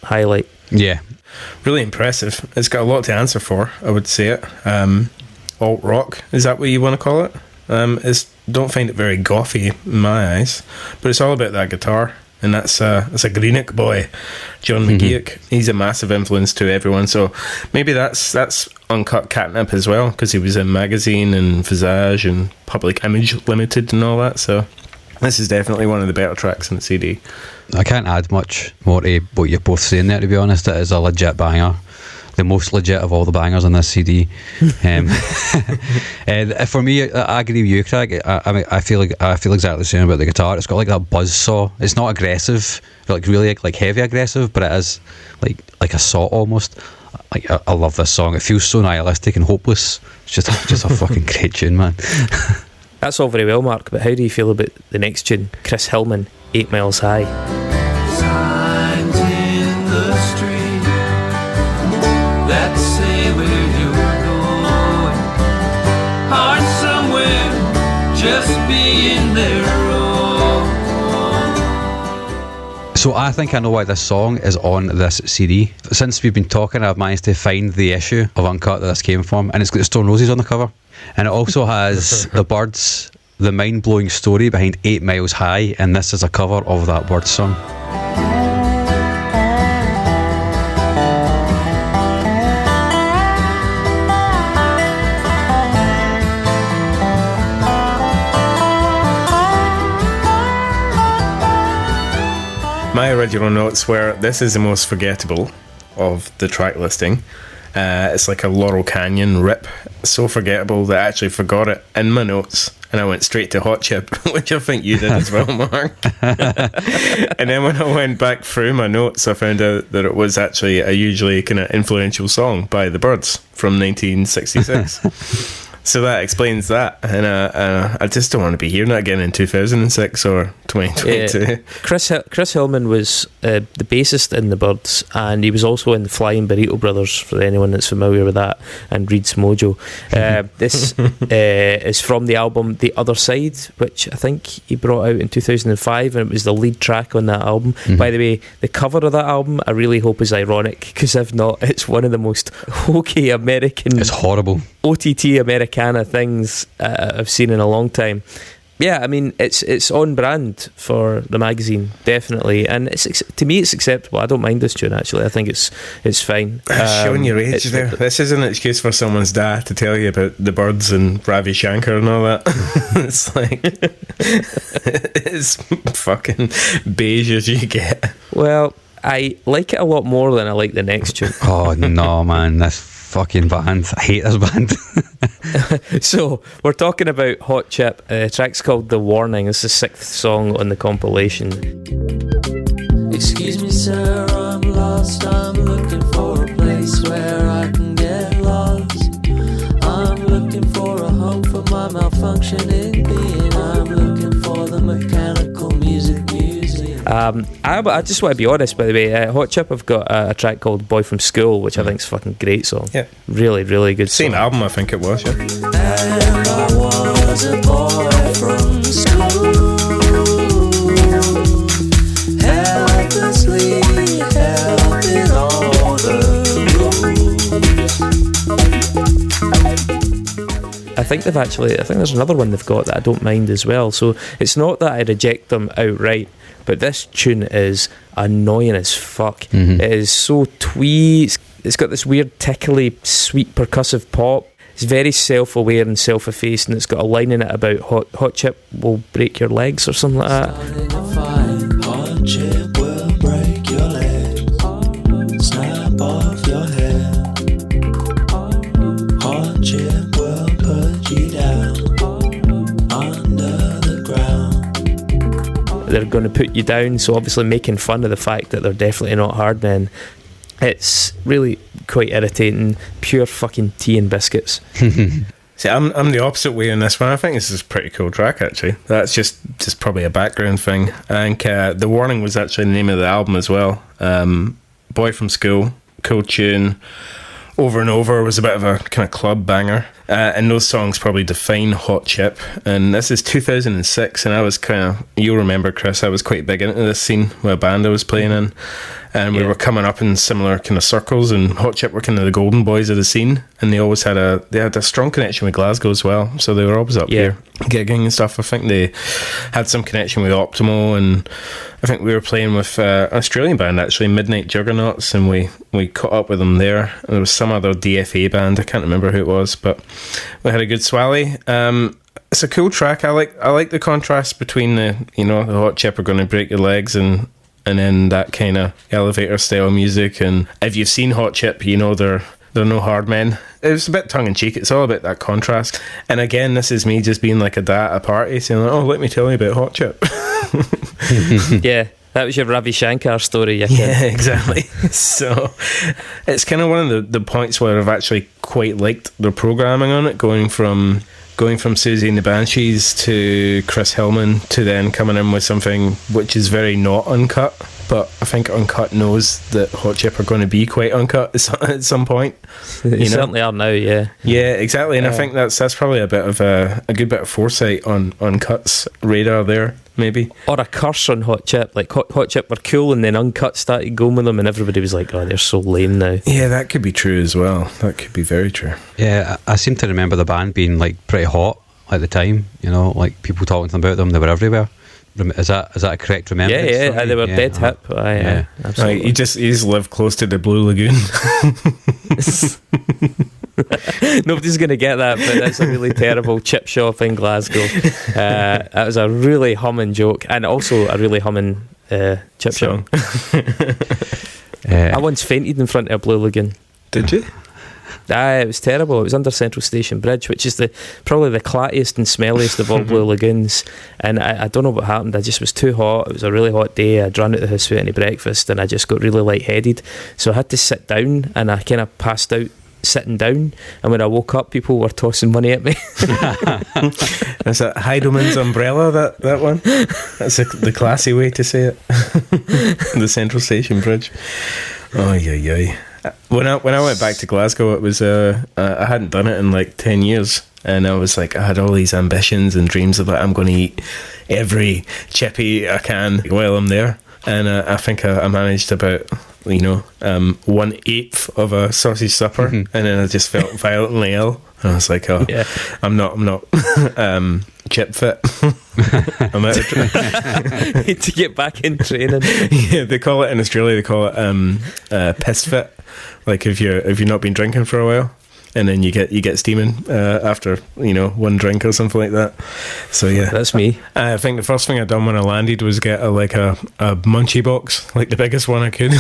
Speaker 2: highlight.
Speaker 3: Yeah, really impressive. It's got a lot to answer for, I would say it. Alt rock, is that what you want to call it? Don't find it very gothy in my eyes, but it's all about that guitar. And that's a Greenock boy, John McGeoch. He's a massive influence to everyone. So maybe that's Uncut catnip as well, because he was in Magazine and Visage and Public Image Limited and all that. So this is definitely one of the better tracks on the CD.
Speaker 1: I can't add much more to what you're both saying there, to be honest. It is a legit banger. The most legit of all the bangers on this CD. For me, I agree with you, Craig. I feel exactly the same about the guitar. It's got like that buzz saw. It's not aggressive, like really like heavy aggressive, but it is like a saw almost. Like I love this song. It feels so nihilistic and hopeless. It's just a fucking great tune, man.
Speaker 2: That's all very well, Mark, but how do you feel about the next tune, Chris Hillman, 8 Miles High?
Speaker 5: Signs in the street that say where you're going, heart somewhere just being there.
Speaker 1: So I think I know why this song is on this CD. Since we've been talking, I've managed to find the issue of Uncut that this came from, and it's got the Stone Roses on the cover, and it also has the Byrds, the mind-blowing story behind 8 Miles High, and this is a cover of that Byrds song.
Speaker 3: My original notes were, this is the most forgettable of the track listing. It's like a Laurel Canyon rip, so forgettable that I actually forgot it in my notes, and I went straight to Hot Chip, which I think you did as well, Mark. And then when I went back through my notes, I found out that it was actually a hugely kind of influential song by the Byrds from 1966. So that explains that, and I just don't want to be hearing that again in 2006 or 2022.
Speaker 2: Chris Hillman was the bassist in the Byrds, and he was also in the Flying Burrito Brothers, for anyone that's familiar with that, and Reed's Mojo. This is from the album The Other Side, which I think he brought out in 2005, and it was the lead track on that album. By the way, the cover of that album I really hope is ironic, because if not, it's one of the most hokey American...
Speaker 1: It's horrible.
Speaker 2: OTT Americana things I've seen in a long time. Yeah, I mean, it's on brand for the magazine, definitely, and to me it's acceptable. I don't mind this tune, actually. I think it's fine.
Speaker 3: Showing your age there. This is an excuse for someone's dad to tell you about the Byrds and Ravi Shankar and all that. It's like it's fucking beige as you get.
Speaker 2: Well, I like it a lot more than I like the next tune.
Speaker 1: Oh no, man, this fucking band. I hate this band.
Speaker 2: So we're talking about Hot Chip. The track's called The Warning. It's the 6th song on the compilation.
Speaker 5: Excuse me, sir, I'm lost. I'm looking for a place where I can get lost. I'm looking for a home for my malfunctioning being. I'm looking for the mechanical music museum.
Speaker 2: I just want to be honest, by the way. Hot Chip have got a track called Boy From School, which I think is a fucking great song.
Speaker 3: Yeah,
Speaker 2: really, really good
Speaker 3: same
Speaker 2: song.
Speaker 3: album, I think it was. Yeah.
Speaker 5: And I was a boy from school, helplessly helping all the rules.
Speaker 2: I think there's another one they've got that I don't mind as well. So it's not that I reject them outright, but this tune is annoying as fuck.
Speaker 1: Mm-hmm.
Speaker 2: It is so twee. It's got this weird tickly, sweet percussive pop. It's very self-aware and self-effaced, and it's got a line in it about hot chip will break your legs or something like that.
Speaker 5: Starting a fight, hot chip will break your legs, snap off your hair, hot chip will put you down under the ground.
Speaker 2: They're going to put you down, so obviously making fun of the fact that they're definitely not hard men. It's really quite irritating. Pure fucking tea and biscuits.
Speaker 3: See, I'm the opposite way on this one. I think this is a pretty cool track, actually. That's just probably a background thing. I think The Warning was actually the name of the album as well. Boy from School, cool tune. Over and Over was a bit of a kind of club banger. And those songs probably define Hot Chip. And this is 2006, and I was kind of, you'll remember, Chris, I was quite big into this scene with a band I was playing in. And we were coming up in similar kind of circles, and Hot Chip were kind of the golden boys of the scene. And they always had a strong connection with Glasgow as well. So they were always up here gigging and stuff. I think they had some connection with Optimal, and I think we were playing with an Australian band, actually, Midnight Juggernauts, and we caught up with them there. And there was some other DFA band, I can't remember who it was, but we had a good swally. It's a cool track. I like the contrast between the Hot Chip are going to break your legs and then that kind of elevator style music. And if you've seen Hot Chip, you know they're no hard men. It was a bit tongue-in-cheek. It's all about that contrast. And again, this is me just being like a dad at a party saying, like, oh, let me tell you about Hot Chip.
Speaker 2: Yeah, that was your Ravi Shankar story.
Speaker 3: Yeah, exactly. So it's kind of one of the points where I've actually quite liked their programming on it, going from Siouxsie and the Banshees to Chris Hillman to then coming in with something which is very not Uncut. But I think Uncut knows that Hot Chip are going to be quite uncut at some point.
Speaker 2: They certainly are now, yeah.
Speaker 3: Yeah, exactly. And I think that's probably a bit of a good bit of foresight on Uncut's radar there, maybe.
Speaker 2: Or a curse on Hot Chip. Like Hot Chip were cool, and then Uncut started going with them, and everybody was like, oh, they're so lame now.
Speaker 3: Yeah, that could be true as well. That could be very true.
Speaker 1: Yeah, I seem to remember the band being like pretty hot at the time, like people talking about them, they were everywhere. Is that a correct remembrance?
Speaker 2: Yeah, they were dead hip.
Speaker 1: Yeah,
Speaker 2: absolutely.
Speaker 3: You just live close to the Blue Lagoon.
Speaker 2: Nobody's going to get that, but that's a really terrible chip shop in Glasgow. That was a really humming joke, and also a really humming chip shop. I once fainted in front of a Blue Lagoon.
Speaker 3: Did you?
Speaker 2: It was terrible. It was under Central Station Bridge, which is probably the clattiest and smelliest of all Blue Lagoons. And I don't know what happened. I just was too hot. It was a really hot day. I'd run out the house without any breakfast, and I just got really lightheaded. So I had to sit down, and I kind of passed out sitting down. And when I woke up, people were tossing money at me.
Speaker 3: Is that Heidelman's umbrella, that one? That's the classy way to say it. The Central Station Bridge. Oh, yeah. When I went back to Glasgow, it was I hadn't done it in like 10 years, and I was like, I had all these ambitions and dreams of like, I'm going to eat every chippy I can while I'm there, and I think I managed about 1/8 of a sausage supper, and then I just felt violently ill, and I was like, oh yeah, I'm not chip fit. I'm out of
Speaker 2: Need to get back in training.
Speaker 3: Yeah, they call it in Australia, they call it piss fit. Like if you've not been drinking for a while, and then you get steaming after one drink or something like that. So yeah,
Speaker 2: that's me.
Speaker 3: I think the first thing I done when I landed was get a munchie box, like the biggest one I could.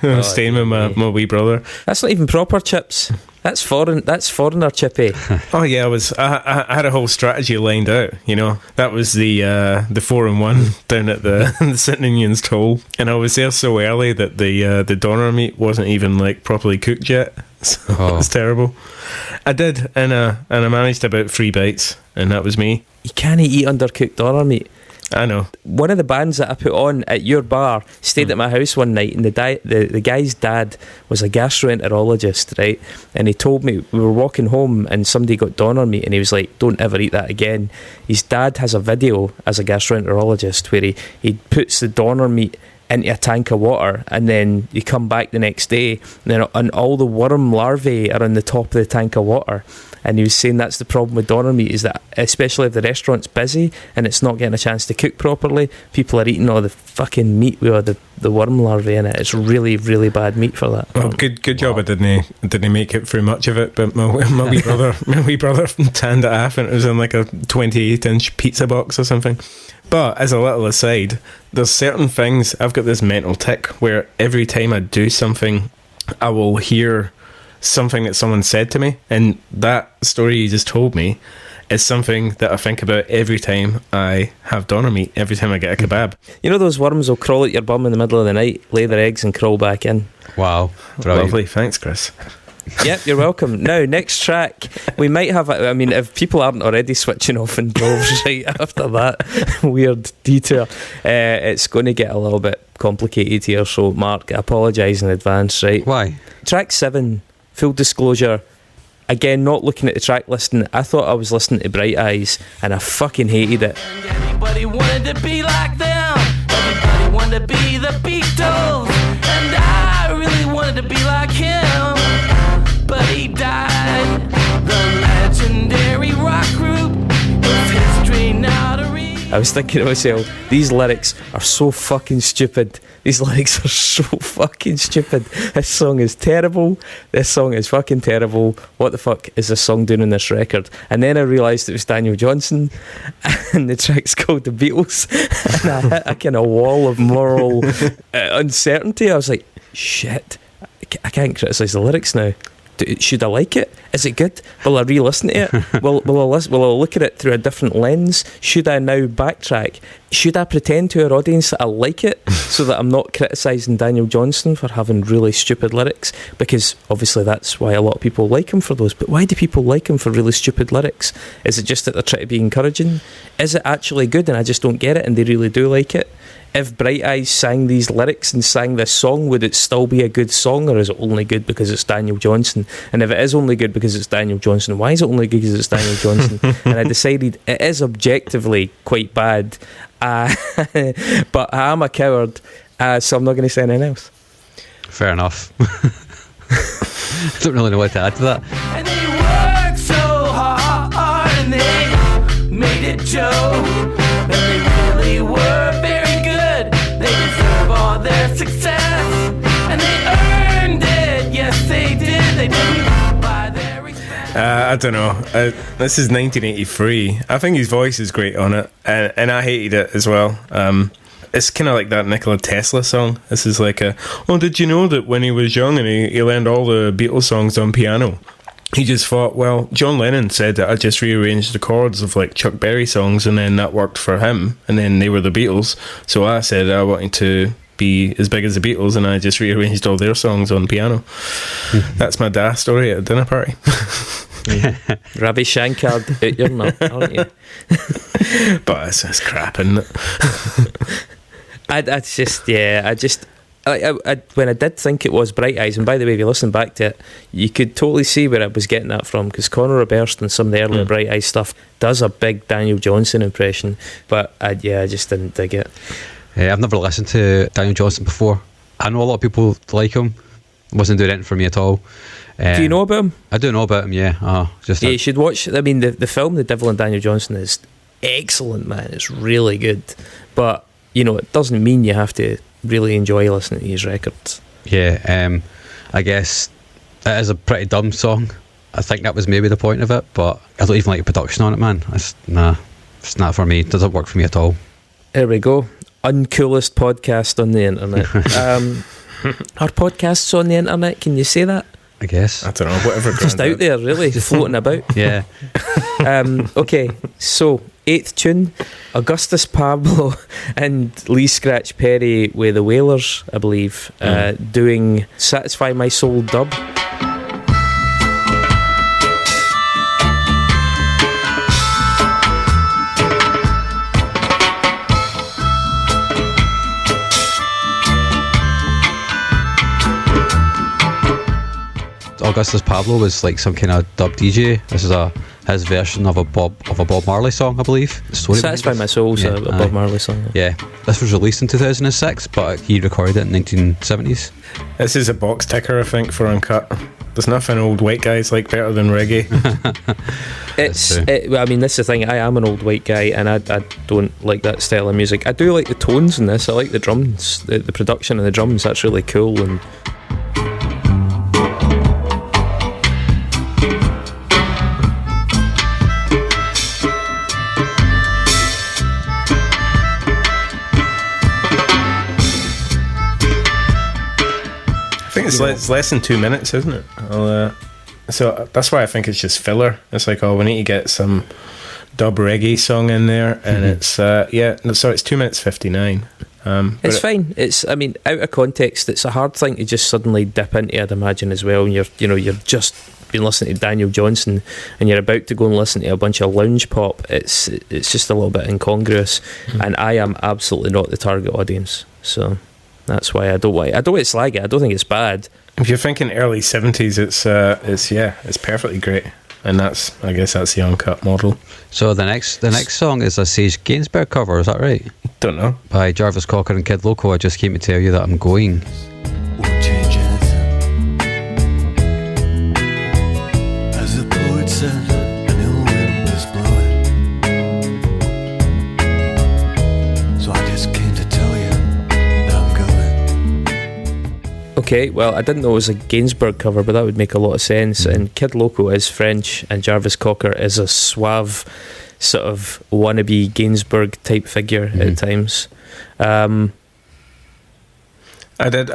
Speaker 3: I was staying with my wee brother.
Speaker 2: That's not even proper chips. That's foreign. That's foreigner chippy.
Speaker 3: Oh yeah, I had a whole strategy lined out. That was the 4-in-1 down at the St Ninian's Toll, and I was there so early that the doner meat wasn't even like properly cooked yet. So it was terrible. I did, and I managed about 3 bites, and that was me.
Speaker 2: You can't eat undercooked doner meat.
Speaker 3: I know.
Speaker 2: One of the bands that I put on at your bar stayed at my house one night, and the guy's dad was a gastroenterologist, right? And he told me, we were walking home and somebody got doner meat, and he was like, don't ever eat that again. His dad has a video as a gastroenterologist where he puts the doner meat into a tank of water, and then you come back the next day and all the worm larvae are on the top of the tank of water. And he was saying that's the problem with doner meat, is that especially if the restaurant's busy and it's not getting a chance to cook properly, people are eating all the fucking meat with all the worm larvae in it. It's really, really bad meat for that.
Speaker 3: Well, good job I didn't make it through much of it, but my wee brother tanned it off, and it was in like a 28-inch pizza box or something. But as a little aside, there's certain things, I've got this mental tick where every time I do something, I will hear something that someone said to me, and that story you just told me is something that I think about every time I have doner meat, every time I get a kebab.
Speaker 2: You know those worms will crawl at your bum in the middle of the night, lay their eggs and crawl back in?
Speaker 1: Wow. Brilliant.
Speaker 3: Lovely, thanks Chris.
Speaker 2: Yep, you're welcome. Now, next track, we might have, if people aren't already switching off in droves right after that weird detour, it's going to get a little bit complicated here, so Mark, I apologise in advance, right?
Speaker 1: Why?
Speaker 2: Track 7, full disclosure, again, not looking at the track listing, I thought I was listening to Bright Eyes, and I fucking hated it.
Speaker 5: Everybody wanted to be like them. Everybody wanted to be the Beatles. And I really wanted to be like him. But he died. The legendary rock group is history now to read.
Speaker 2: I was thinking to myself, these lyrics are so fucking stupid. These lyrics are so fucking stupid. This song is terrible. This song is fucking terrible. What the fuck is this song doing in this record? And then I realised it was Daniel Johnston, and the track's called The Beatles. And I hit a kind of wall of moral uncertainty. I was like, shit, I can't criticise the lyrics now. Should I like it? Is it good? Will I re-listen to it? Will I look at it through a different lens? Should I now backtrack? Should I pretend to our audience that I like it so that I'm not criticising Daniel Johnston for having really stupid lyrics? Because obviously that's why a lot of people like him for those. But why do people like him for really stupid lyrics? Is it just that they're trying to be encouraging? Is it actually good and I just don't get it and they really do like it? If Bright Eyes sang these lyrics and sang this song, would it still be a good song, or is it only good because it's Daniel Johnston? And if it is only good because it's Daniel Johnston, why is it only good because it's Daniel Johnston? And I decided it is objectively quite bad, but I am a coward, so I'm not going to say anything else.
Speaker 1: Fair enough. I don't really know what to add to that.
Speaker 5: And they worked so hard and they made it Joe. And they really were very good. They deserve all their success. And they earned it. Yes, they did. They didn't buy their respect.
Speaker 3: I don't know. This is 1983. I think his voice is great on it, and I hated it as well. It's kind of like that Nikola Tesla song. This is like did you know that when he was young and he learned all the Beatles songs on piano, he just thought, well, John Lennon said that I just rearranged the chords of like Chuck Berry songs, and then that worked for him, and then they were the Beatles. So I said I wanted to be as big as the Beatles, and I just rearranged all their songs on piano. That's my dad story at a dinner party.
Speaker 2: Ravi Shankar out your nut, aren't you?
Speaker 3: But it's crap, isn't it?
Speaker 2: When I did think it was Bright Eyes, and by the way, if you listen back to it, you could totally see where I was getting that from, because Conor Robertson and some of the earlier Bright Eyes stuff does a big Daniel Johnston impression, but I just didn't dig it.
Speaker 1: I've never listened to Daniel Johnston before. I know a lot of people like him. Wasn't doing anything for me at all.
Speaker 2: Do you know about him?
Speaker 1: I do know about him, yeah.
Speaker 2: You should watch. I mean, the film The Devil and Daniel Johnston is excellent, man. It's really good, but it doesn't mean you have to really enjoy listening to his records.
Speaker 1: Yeah, I guess it is a pretty dumb song. I think that was maybe the point of it, but I don't even like the production on it, man. It's not for me. It doesn't work for me at all.
Speaker 2: There we go. Uncoolest podcast on the internet. Our podcast's on the internet, can you say that?
Speaker 1: I guess.
Speaker 3: I don't know, whatever.
Speaker 2: Just out there, really, floating about.
Speaker 1: Yeah.
Speaker 2: Okay, so 8th tune, Augustus Pablo and Lee Scratch Perry with the Wailers, I believe, doing Satisfy My Soul dub.
Speaker 1: Augustus Pablo was like some kind of dub DJ. This is his version of a Bob Marley song, I believe.
Speaker 2: Satisfy My Soul's a Bob Marley song.
Speaker 1: Yeah, this was released in 2006, but he recorded it in 1970s.
Speaker 3: This is a box ticker, I think, for Uncut. There's nothing old white guys like better than reggae.
Speaker 2: I mean, that's the thing. I am an old white guy, and I don't like that style of music. I do like the tones in this. I like the drums, the production of the drums. That's really cool. And
Speaker 3: it's less than 2 minutes, isn't it? So that's why I think it's just filler. It's like, we need to get some dub reggae song in there, and it's 2 minutes 59.
Speaker 2: It's fine. I mean, out of context, it's a hard thing to just suddenly dip into, I'd imagine, as well. And you're just been listening to Daniel Johnston, and you're about to go and listen to a bunch of lounge pop. It's just a little bit incongruous, and I am absolutely not the target audience. So that's why I don't want to slag it. I don't think it's bad.
Speaker 3: If you're thinking early 70s, it's perfectly great. And I guess that's the Uncut model.
Speaker 1: So the next song is a Sage Gainsbourg cover, is that right?
Speaker 3: Don't know.
Speaker 1: By Jarvis Cocker and Kid Loco. I just came to tell you that I'm going.
Speaker 5: Won't change anything. As the poet said, a new wind is blowing. So I just came to tell you that I'm going.
Speaker 2: Okay, well, I didn't know it was a Gainsbourg cover, but that would make a lot of sense. And Kid Loco is French, and Jarvis Cocker is a suave, sort of wannabe Gainsbourg type figure at times. I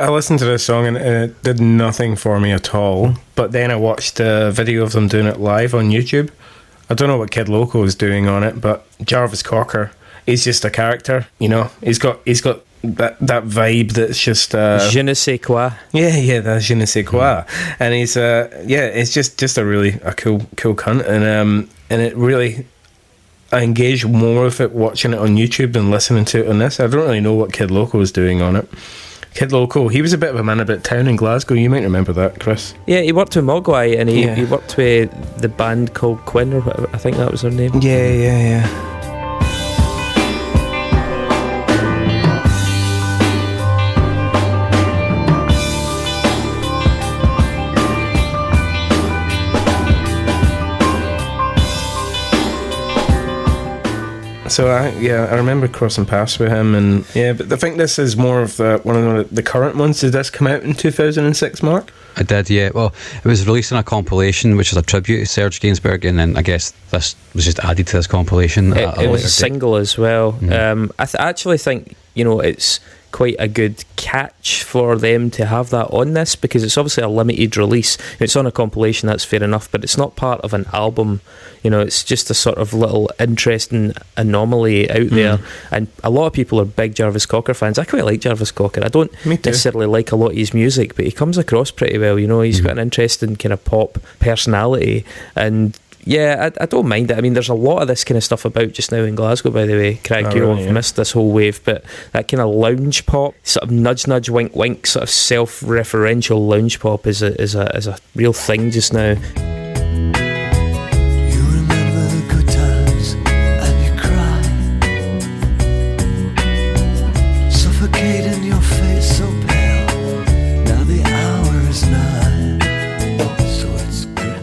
Speaker 3: listened to this song and it did nothing for me at all. But then I watched a video of them doing it live on YouTube. I don't know what Kid Loco is doing on it, but Jarvis Cocker, he's just a character. He's got that vibe that's just
Speaker 2: je ne sais quoi.
Speaker 3: Yeah, that's je ne sais quoi. And he's it's just a really cool cunt, and it really, I engage more with it watching it on YouTube than listening to it on this. I don't really know what Kid Loco is doing on it. Kid Loco, he was a bit of a man about town in Glasgow. You might remember that, Chris.
Speaker 2: Yeah, he worked with Mogwai, and he worked with the band called Quinn, or whatever, I think that was their name.
Speaker 3: Yeah. So I remember crossing paths with him, and but I think this is more of one of the current ones. Did this come out in 2006, Mark?
Speaker 1: I did, yeah. Well, it was released in a compilation, which is a tribute to Serge Gainsbourg, and then I guess this was just added to this compilation.
Speaker 2: It was a single as well. I actually think it's quite a good catch for them to have that on this, because it's obviously a limited release. It's on a compilation, that's fair enough, but it's not part of an album. It's just a sort of little interesting anomaly out there, and a lot of people are big Jarvis Cocker fans. I quite like Jarvis Cocker. I don't necessarily like a lot of his music, but he comes across pretty well. He's got an interesting kind of pop personality, and yeah, I don't mind it. I mean, there's a lot of this kind of stuff about just now in Glasgow, by the way. Craig, you'll have missed this whole wave, but that kind of lounge pop, sort of nudge, wink, wink, sort of self-referential lounge pop is a real thing just now.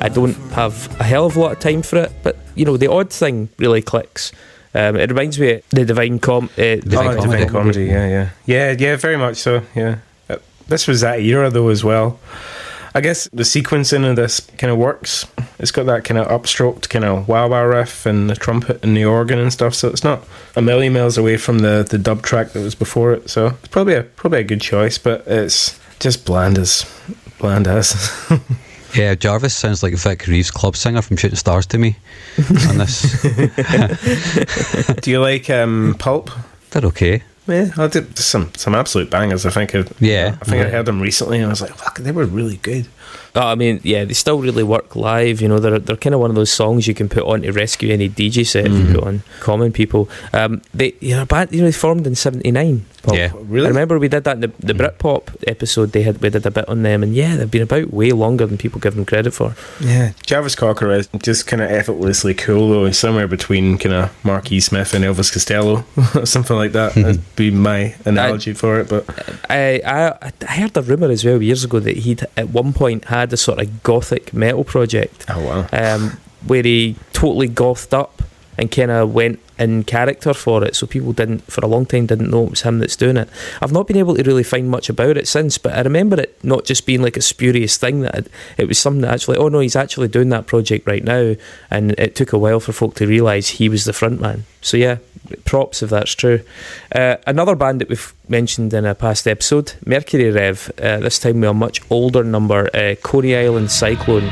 Speaker 2: I don't have a hell of a lot of time for it, but the odd thing really clicks. It reminds me of the Divine Comedy.
Speaker 3: Divine Comedy, yeah, very much so. Yeah, this was that era though as well. I guess the sequencing of this kind of works. It's got that kind of upstroked kind of wah-wah riff and the trumpet and the organ and stuff. So it's not a million miles away from the dub track that was before it. So it's probably a good choice, but it's just bland as.
Speaker 1: Yeah, Jarvis sounds like Vic Reeves' club singer from Shooting Stars to me on this.
Speaker 3: Do you like Pulp?
Speaker 1: They're okay.
Speaker 3: Yeah, I did some absolute bangers. I think I heard them recently, and I was like, "Fuck, they were really good."
Speaker 2: I mean, yeah, they still really work live. You know, they're kind of one of those songs you can put on to rescue any DJ set if you put on Common People. They formed in '79.
Speaker 3: Yeah, really.
Speaker 2: I remember we did that in the Britpop episode. We did a bit on them, and yeah, they've been about way longer than people give them credit for.
Speaker 3: Yeah, Jarvis Cocker is just kind of effortlessly cool, though. He's somewhere between kind of Mark E. Smith and Elvis Costello, something like that. That'd be my analogy for it. But
Speaker 2: I heard a rumour as well years ago that he'd at one point had a sort of gothic metal project.
Speaker 3: Oh wow!
Speaker 2: Where he totally gothed up and kind of went in character for it, so people for a long time didn't know it was him that's doing it. I've not been able to really find much about it since, but I remember it not just being like a spurious thing, that it was something that actually, oh no, he's actually doing that project right now, and it took a while for folk to realise he was the front man. So yeah, props if that's true. Another band that we've mentioned in a past episode, Mercury Rev, this time with a much older number, Coney Island Cyclone.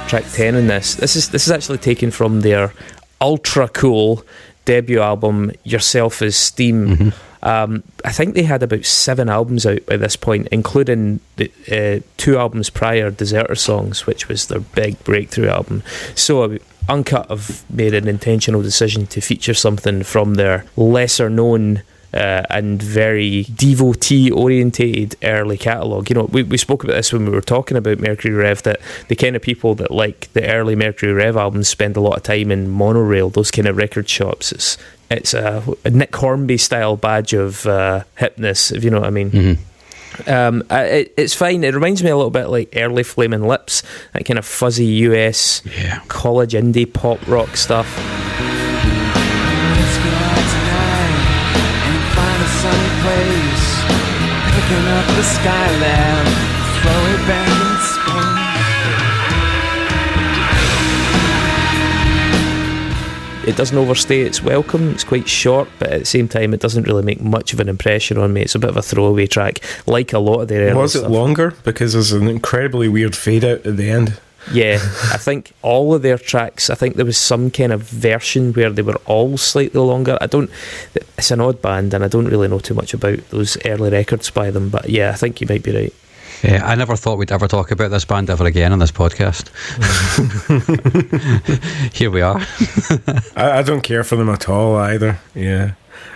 Speaker 2: Track 10 in this is actually taken from their ultra cool debut album Yourself As Steam. I think they had about 7 albums out by this point, including the 2 albums prior, Deserter Songs, which was their big breakthrough album. So Uncut have made an intentional decision to feature something from their lesser known and very devotee orientated early catalogue. You know, we spoke about this when we were talking about Mercury Rev, that the kind of people that like the early Mercury Rev albums spend a lot of time in monorail, those kind of record shops. It's a Nick Hornby style badge of hipness, if you know what I mean. It's fine. It reminds me a little bit like early Flaming Lips, that kind of fuzzy US college indie pop rock stuff.
Speaker 5: Picking up the Skylab, throw it back in space.
Speaker 2: It doesn't overstay its welcome. It's quite short, but at the same time it doesn't really make much of an impression on me. It's a bit of a throwaway track, like a lot of their early stuff.
Speaker 3: Was it longer? Because there's an incredibly weird fade out at the end.
Speaker 2: Yeah, I think all of their tracks, I think there was some kind of version where they were all slightly longer. It's an odd band, and I don't really know too much about those early records by them, but yeah, I think you might be right.
Speaker 1: Yeah, I never thought we'd ever talk about this band ever again on this podcast. Here we are.
Speaker 3: I don't care for them at all either. Yeah,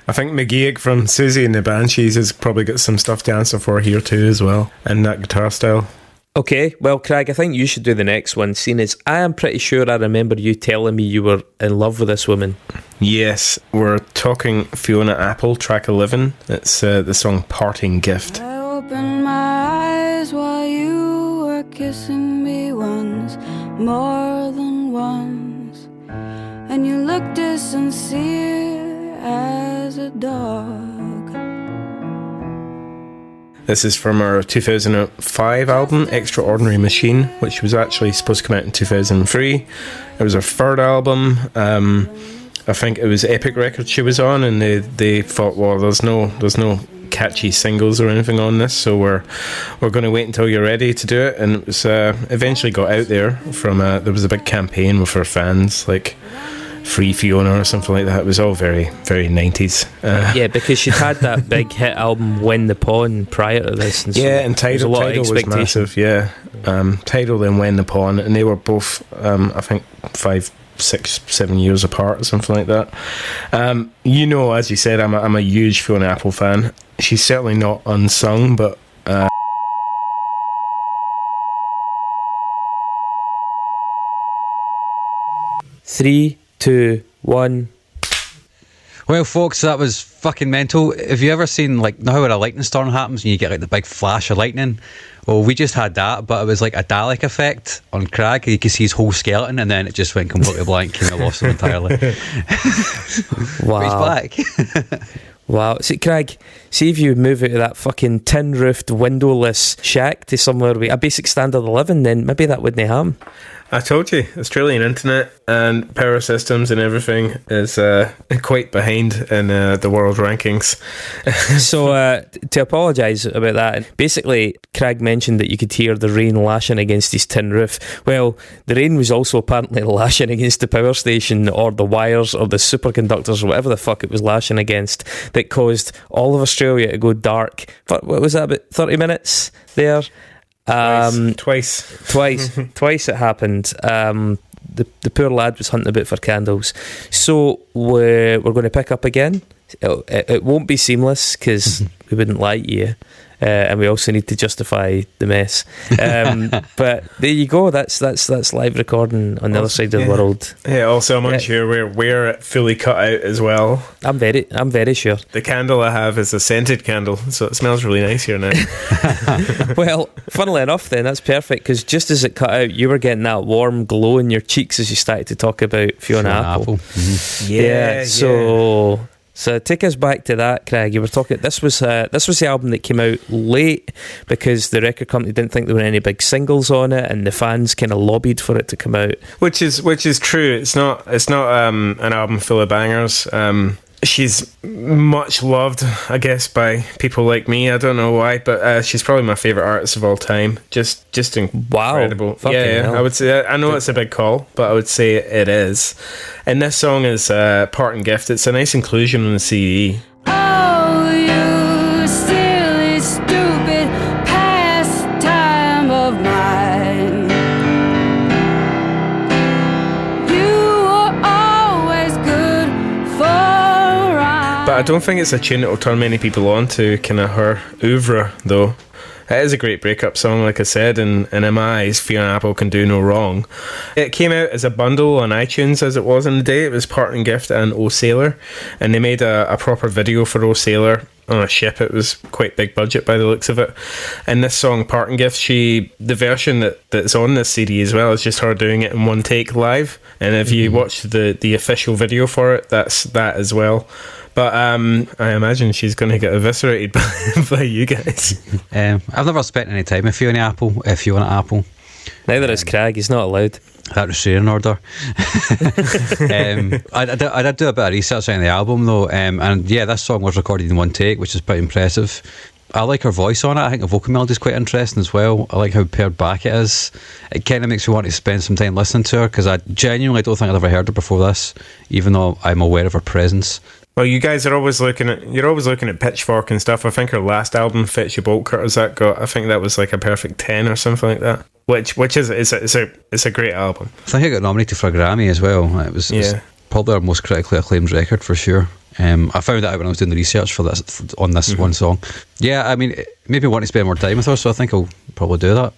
Speaker 3: I think McGeoch from Siouxsie and the Banshees has probably got some stuff to answer for here too as well, in that guitar style.
Speaker 2: Okay, well, Craig, I think you should do the next one, seeing as I am pretty sure I remember you telling me you were in love with this woman.
Speaker 3: Yes, we're talking Fiona Apple, track 11. It's the song Parting Gift.
Speaker 6: I opened my eyes while you were kissing me once, more than once, and you looked as sincere as a dog.
Speaker 3: This is from our 2005 album, Extraordinary Machine, which was actually supposed to come out in 2003. It was her third album. I think it was Epic Records she was on, and they thought, well, there's no catchy singles or anything on this, so we're going to wait until you're ready to do it. And it was eventually got out there from there was a big campaign with her fans, like Free Fiona or something like that. It was all very, very 90s.
Speaker 2: Yeah, because she'd had that big hit album Win the Pawn prior to this. And so
Speaker 3: yeah, and Tidal was massive. Yeah, Tidal then Win the Pawn, and they were both, I think, 5, 6, 7 years apart or something like that. You know, as you said, I'm a huge Fiona Apple fan. She's certainly not unsung, but
Speaker 2: 3, 2, 1.
Speaker 1: Well, folks, that was fucking mental. Have you ever seen, like, know how a lightning storm happens and you get like the big flash of lightning? Well, we just had that, but it was like a Dalek effect on Craig. You could see his whole skeleton, and then it just went completely blank and I lost him entirely.
Speaker 2: Wow.
Speaker 1: But he's back.
Speaker 2: Wow. See, Craig, see if you move out of that fucking tin-roofed, windowless shack to somewhere with a basic standard of living, then maybe that wouldn't happen.
Speaker 3: I told you, Australian internet and power systems and everything is quite behind in the world rankings.
Speaker 2: So, to apologise about that, basically, Craig mentioned that you could hear the rain lashing against his tin roof. Well, the rain was also apparently lashing against the power station or the wires or the superconductors or whatever the fuck it was lashing against that caused all of Australia to go dark. What was that, about 30 minutes there? Twice it happened. The poor lad was hunting about for candles. So we're going to pick up again. It won't be seamless because we wouldn't lie to you. And we also need to justify the mess. But there you go. That's live recording on the other side of the world.
Speaker 3: Yeah. Also, I'm unsure where it fully cut out as well.
Speaker 2: I'm very sure.
Speaker 3: The candle I have is a scented candle, so it smells really nice here now.
Speaker 2: Well, funnily enough, then that's perfect because just as it cut out, you were getting that warm glow in your cheeks as you started to talk about Fiona Apple.
Speaker 1: Mm-hmm.
Speaker 2: Yeah. So take us back to that, Craig. You were talking. This was the album that came out late because the record company didn't think there were any big singles on it, and the fans kind of lobbied for it to come out.
Speaker 3: Which is true. It's not an album full of bangers. She's much loved, I guess, by people like me. I don't know why, but she's probably my favourite artist of all time. Just incredible.
Speaker 2: Wow.
Speaker 3: Yeah. I would say. I know it's a big call, but I would say it is. And this song is Parting Gift. It's a nice inclusion on the CD.
Speaker 6: Oh, you silly, stupid pastime of mine. You were always good for rhyme.
Speaker 3: But I don't think it's a tune that will turn many people on to kind of her oeuvre, though. It is a great breakup song, like I said, and in my eyes, Fiona Apple can do no wrong. It came out as a bundle on iTunes as it was in the day. It was Parting Gift and Oh Sailor, and they made a proper video for Oh Sailor on a ship. It was quite big budget by the looks of it. And this song, Parting Gift, the version that's on this CD as well is just her doing it in one take live. And if you watch the official video for it, that's that as well. But I imagine she's going to get eviscerated by you guys.
Speaker 1: I've never spent any time with Fiona Apple.
Speaker 2: Neither is Craig. He's not allowed.
Speaker 1: That restraining order. I did do a bit of research on the album though, and yeah, this song was recorded in one take, which is pretty impressive. I like her voice on it. I think the vocal melody is quite interesting as well. I like how pared back it is. It kind of makes me want to spend some time listening to her because I genuinely don't think I'd ever heard her before this, even though I'm aware of her presence.
Speaker 3: Well, you guys are always looking at Pitchfork and stuff. I think her last album, Fetch Your Bolt Cutters, that got, I think that was like a perfect 10 or something like that. Which is it's a great album.
Speaker 1: I think it got nominated for a Grammy as well. It was probably our most critically acclaimed record for sure. I found that out when I was doing the research for this on this one song. Yeah, I mean, maybe I want to spend more time with her, so I think I'll probably do that.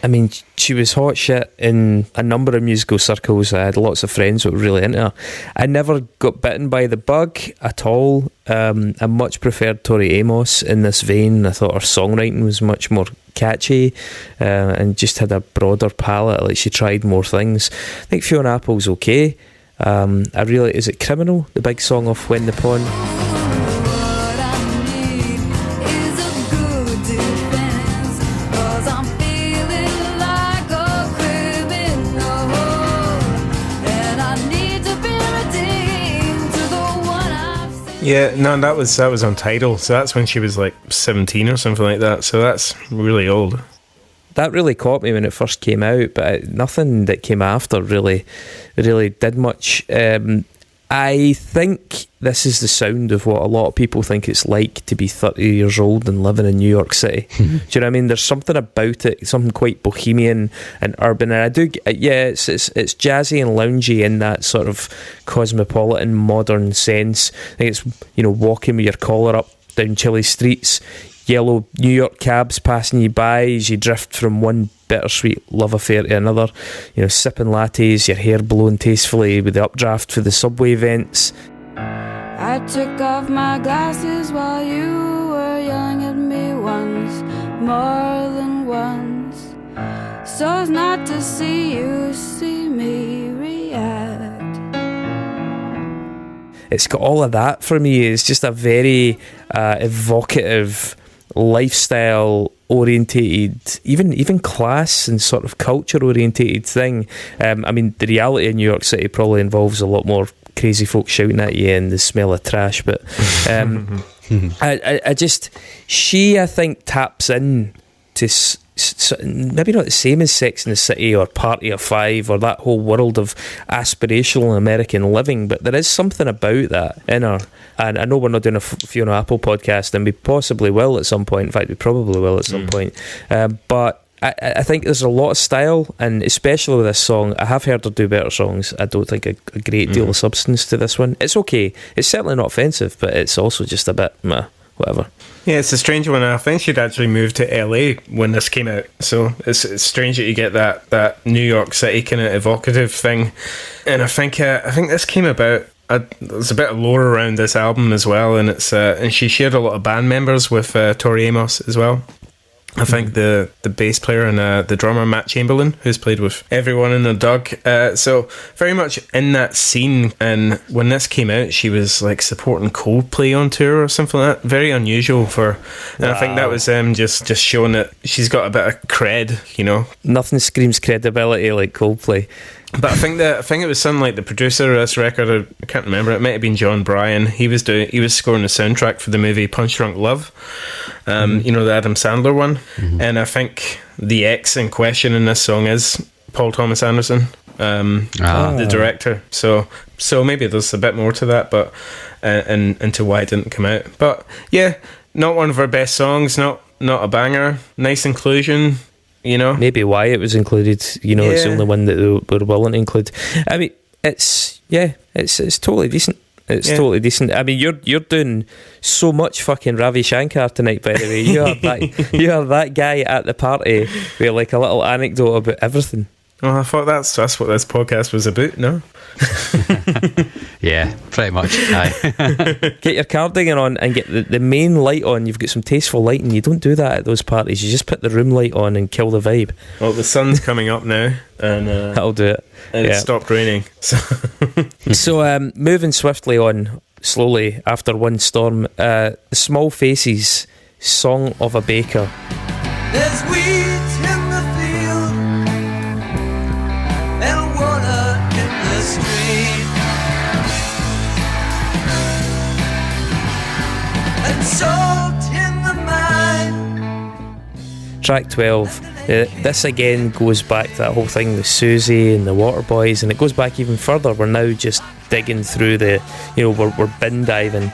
Speaker 2: I mean, she was hot shit in a number of musical circles. I had lots of friends who were really into her. I never got bitten by the bug at all. I much preferred Tori Amos in this vein. I thought her songwriting was much more catchy and just had a broader palette. Like, she tried more things. I think Fiona Apple's okay. Is it Criminal, the big song off When the Pawn?
Speaker 3: Yeah, no, that was on Tidal, so that's when she was like 17 or something like that, so that's really old.
Speaker 2: That really caught me when it first came out, but nothing that came after really did much. I think this is the sound of what a lot of people think it's like to be 30 years old and living in New York City. Do you know what I mean? There's something about it, something quite bohemian and urban. And I do, it's jazzy and loungy in that sort of cosmopolitan, modern sense. I think it's, walking with your collar up down chilly streets, yellow New York cabs passing you by as you drift from one bittersweet love affair to another, sipping lattes, your hair blowing tastefully with the updraft for the subway vents.
Speaker 6: I took off my glasses while you were yelling at me once, more than once, so as not to see you see me react.
Speaker 2: It's got all of that for me. It's just a very evocative, lifestyle orientated, even class and sort of culture orientated thing. I mean, the reality in New York City probably involves a lot more crazy folks shouting at you and the smell of trash, but I think taps in to maybe not the same as Sex and the City or Party of Five or that whole world of aspirational American living, but there is something about that in her. And I know we're not doing a Fiona Apple podcast, and we possibly will at some point. In fact, we probably will at some point. But I think there's a lot of style, and especially with this song, I have heard her do better songs. I don't think a great deal of substance to this one. It's okay. It's certainly not offensive, but it's also just a bit meh, whatever.
Speaker 3: Yeah, it's a strange one. I think she'd actually moved to LA when this came out, so it's strange that you get that New York City kind of evocative thing. And I think this came about. There's a bit of lore around this album as well, and it's and she shared a lot of band members with Tori Amos as well. I think the bass player and the drummer Matt Chamberlain, who's played with everyone in the Dug. So very much in that scene. And when this came out, she was like supporting Coldplay on tour or something like that. Very unusual for. And I think that was just showing that she's got a bit of cred, you know.
Speaker 2: Nothing screams credibility like Coldplay.
Speaker 3: But I think it was something like the producer of this record. I can't remember. It might have been John Bryan. He was scoring the soundtrack for the movie Punch Drunk Love. You know, the Adam Sandler one. And I think the X in question in this song is Paul Thomas Anderson, the director. So maybe there's a bit more to that, but and into why it didn't come out. But yeah, not one of our best songs. Not a banger. Nice inclusion. You know, maybe
Speaker 2: why it was included. You know, it's the only one that they were willing to include. I mean, it's totally decent. It's totally decent. I mean, you're doing so much fucking Ravi Shankar tonight. By the way, you are that guy at the party with like a little anecdote about everything.
Speaker 3: Oh, I thought that's what this podcast was about. No.
Speaker 1: Yeah, pretty much. Aye.
Speaker 2: Get your cardigan on and get the main light on. You've got some tasteful lighting. You don't do that at those parties. You just put the room light on and kill the vibe.
Speaker 3: Well, the sun's coming up now, and
Speaker 2: that'll do it.
Speaker 3: And it stopped raining.
Speaker 2: So moving swiftly on, slowly after one storm, the Small Faces, Song of a Baker.
Speaker 5: There's wheat in the field and water in the stream, and salt in the mine.
Speaker 2: Track 12. This again goes back to that whole thing with Siouxsie and the Waterboys, and it goes back even further. We're now just digging through we're bin diving.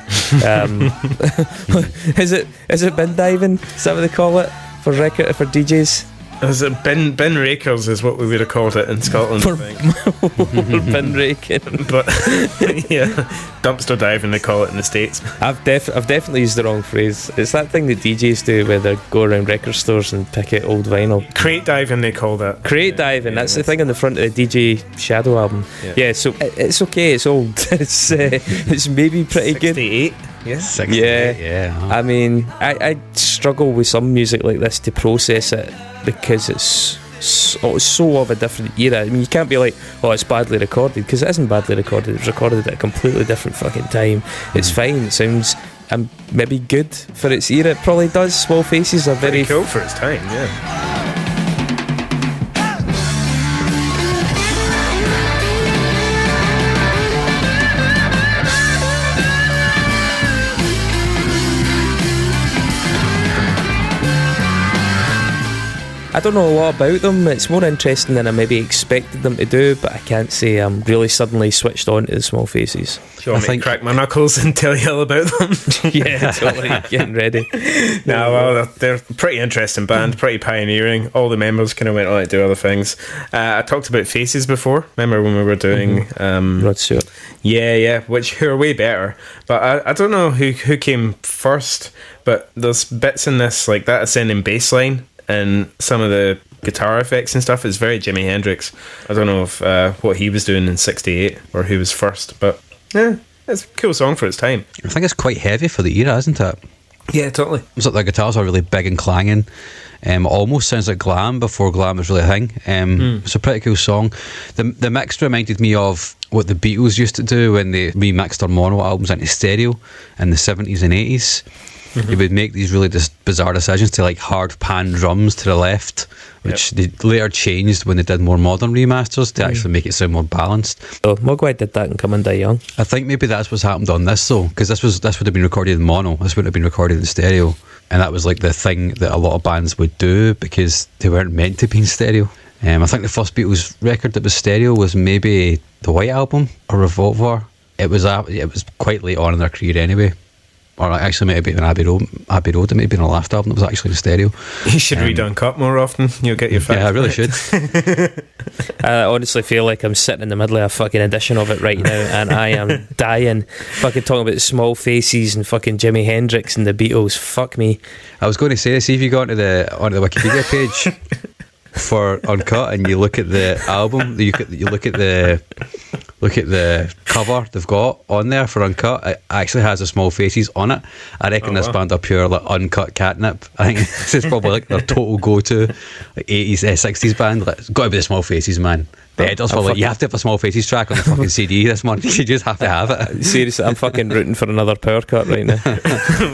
Speaker 2: Is it bin diving? Is that what they call it for DJs?
Speaker 3: Is it bin rakers is what we would have called it in Scotland, I think.
Speaker 2: Bin raking.
Speaker 3: But yeah, dumpster diving they call it in the States.
Speaker 2: I've definitely used the wrong phrase. It's that thing that DJs do where they go around record stores and pick out old vinyl.
Speaker 3: Crate diving they call that.
Speaker 2: Crate diving, that's the thing on the front of the DJ Shadow album. Yeah, so it's okay, it's old. It's maybe pretty
Speaker 3: 68.
Speaker 2: good.
Speaker 3: Yeah.
Speaker 1: 68, yeah.
Speaker 2: I mean, I struggle with some music like this to process it because it's so of a different era. I mean, you can't be like, oh, it's badly recorded, because it isn't badly recorded. It was recorded at a completely different fucking time. It's fine. It sounds maybe good for its era. It probably does. Small Faces are very
Speaker 3: cool for its time. Yeah.
Speaker 2: I don't know a lot about them. It's more interesting than I maybe expected them to do, but I can't say I'm really suddenly switched on to the Small Faces.
Speaker 3: Do you want me to crack my knuckles and tell you all about them?
Speaker 2: Yeah, totally. Getting ready.
Speaker 3: No, well, they're a pretty interesting band, pretty pioneering. All the members kind of went on to do other things. I talked about Faces before. Remember when we were doing
Speaker 2: Rod Stewart?
Speaker 3: Yeah, who are way better. But I don't know who came first, but there's bits in this like that ascending bass line and some of the guitar effects and stuff is very Jimi Hendrix. I don't know if what he was doing in 68 or who was first, but yeah, it's a cool song for its time.
Speaker 1: I think it's quite heavy for the era, isn't it?
Speaker 3: Yeah, totally.
Speaker 1: It's like the guitars are really big and clanging. Almost sounds like glam before glam was really a thing. It's a pretty cool song. The mix reminded me of what the Beatles used to do when they remixed their mono albums into stereo in the 70s and 80s. he would make these really bizarre decisions to like hard pan drums to the left, which they later changed when they did more modern remasters to actually make it sound more balanced.
Speaker 2: So Mogwai did that and Come and Die Young.
Speaker 1: I think maybe that's what's happened on this though, because this would have been recorded in mono. This wouldn't have been recorded in stereo, and that was like the thing that a lot of bands would do because they weren't meant to be in stereo. I think the first Beatles record that was stereo was maybe the White Album or Revolver. It was quite late on in their career anyway. Or actually might have been Abbey Road. It might have been the last album that was actually in stereo.
Speaker 3: You should read Uncut more often. You'll get your facts.
Speaker 1: Yeah, I really should.
Speaker 2: I honestly feel like I'm sitting in the middle of a fucking edition of it right now, and I am dying. Fucking talking about Small Faces and fucking Jimi Hendrix and the Beatles. Fuck me.
Speaker 1: I was going to say, see if you go onto the Wikipedia page for Uncut and you look at the album, you look at the cover they've got on there for Uncut. It actually has a Small Faces on it. I reckon this band are pure like uncut catnip. I think this is probably like their total go-to like 80s, 60s band. Like, it's got to be the Small Faces, man. The editors were like, you have to have a Small Faces track on the fucking CD this month. You just have to have it.
Speaker 2: Seriously, I'm fucking rooting for another power cut right now.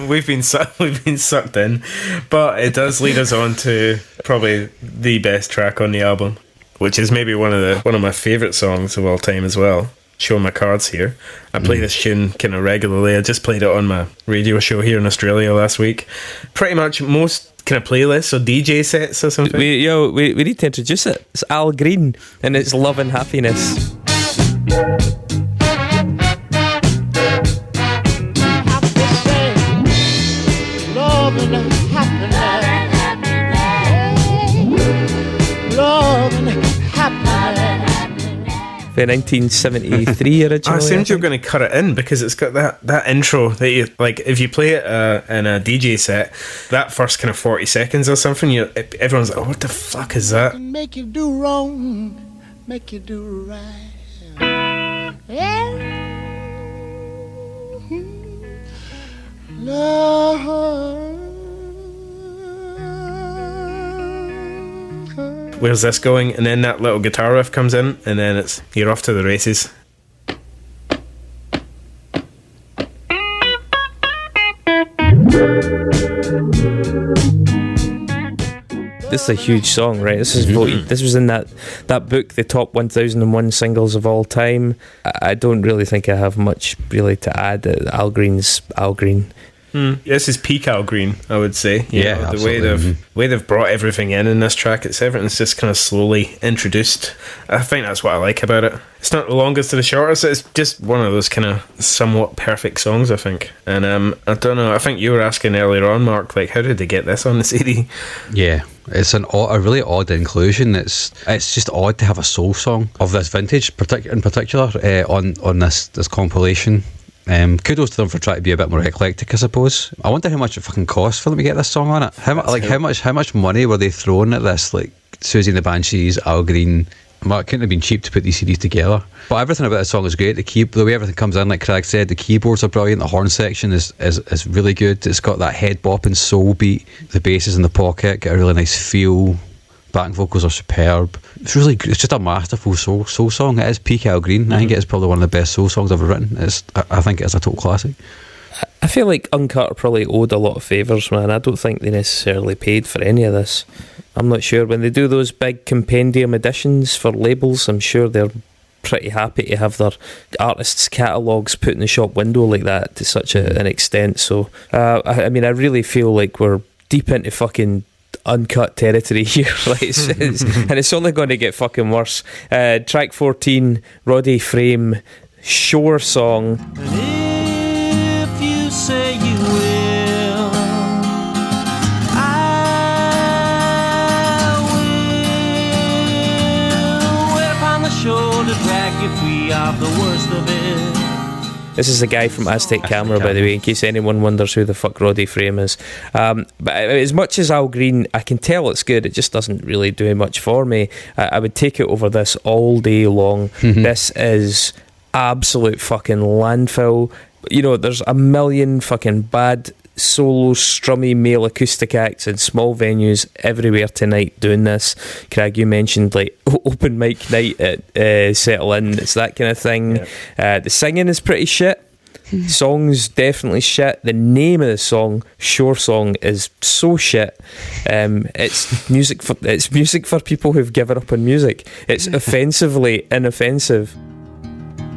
Speaker 3: We've been sucked in, but it does lead us on to probably the best track on the album, which is maybe one of my favourite songs of all time as well. Showing my cards here. I play this tune kind of regularly. I just played it on my radio show here in Australia last week. Pretty much most kind of playlists or DJ sets or something.
Speaker 2: We need to introduce it. It's Al Green and it's Love and Happiness.
Speaker 7: Love and happiness. Love and happiness.
Speaker 2: The 1973 originally.
Speaker 3: I assumed you were going to cut it in because it's got that intro that you like. If you play it in a DJ set, that first kind of 40 seconds or something, everyone's like, "Oh, what the fuck is that?"
Speaker 7: Make you do wrong, make you do right. Yeah. Love.
Speaker 3: Where's this going? And then that little guitar riff comes in, and then you're off to the races.
Speaker 2: This is a huge song, right? This is voted. This was in that book, the top 1001 singles of all time. I don't really think I have much really to add. Al Green's Al Green.
Speaker 3: This is peak Al Green, I would say.
Speaker 1: Yeah,
Speaker 3: the way they've brought everything in this track. Everything's just kind of slowly introduced. I think that's what I like about it. It's not the longest or the shortest. It's just one of those kind of somewhat perfect songs, I think. And I don't know. I think you were asking earlier on, Mark, like how did they get this on the CD?
Speaker 1: Yeah, it's a really odd inclusion. It's just odd to have a soul song of this vintage, in particular, on this compilation. Kudos to them for trying to be a bit more eclectic, I suppose. I wonder how much it fucking cost for them to get this song on it. How much money were they throwing at this? Like Siouxsie and the Banshees, Al Green. Well, it couldn't have been cheap to put these CDs together. But everything about this song is great. The way everything comes in, like Craig said, the keyboards are brilliant. The horn section is really good. It's got that head bopping soul beat. The bass is in the pocket, get a really nice feel. Backing vocals are superb. It's just a masterful soul song. It is peak Al Green. I think it is probably one of the best soul songs ever written. I think it's a total classic.
Speaker 2: I feel like Uncut are probably owed a lot of favours, man. I don't think they necessarily paid for any of this. I'm not sure. When they do those big compendium editions for labels, I'm sure they're pretty happy to have their artists' catalogues put in the shop window like that to such an extent. So, I mean, I really feel like we're deep into fucking Uncut territory here. Like and it's only going to get fucking worse. Track 14, Roddy Frame, Shore Song.
Speaker 5: And if you say you will, I will wait upon the shore to drag you free of the worst of it.
Speaker 2: This is the guy from Aztec Camera, by the way, in case anyone wonders who the fuck Roddy Frame is. But as much as Al Green, I can tell it's good. It just doesn't really do much for me. I would take it over this all day long. This is absolute fucking landfill. You know, there's a million fucking bad solo strummy male acoustic acts in small venues everywhere tonight doing this. Craig, you mentioned like open mic night at Settle In. It's that kind of thing. The singing is pretty shit. Song's definitely shit. The name of the song, Shore Song, is so shit. It's music for people who've given up on music. It's offensively inoffensive.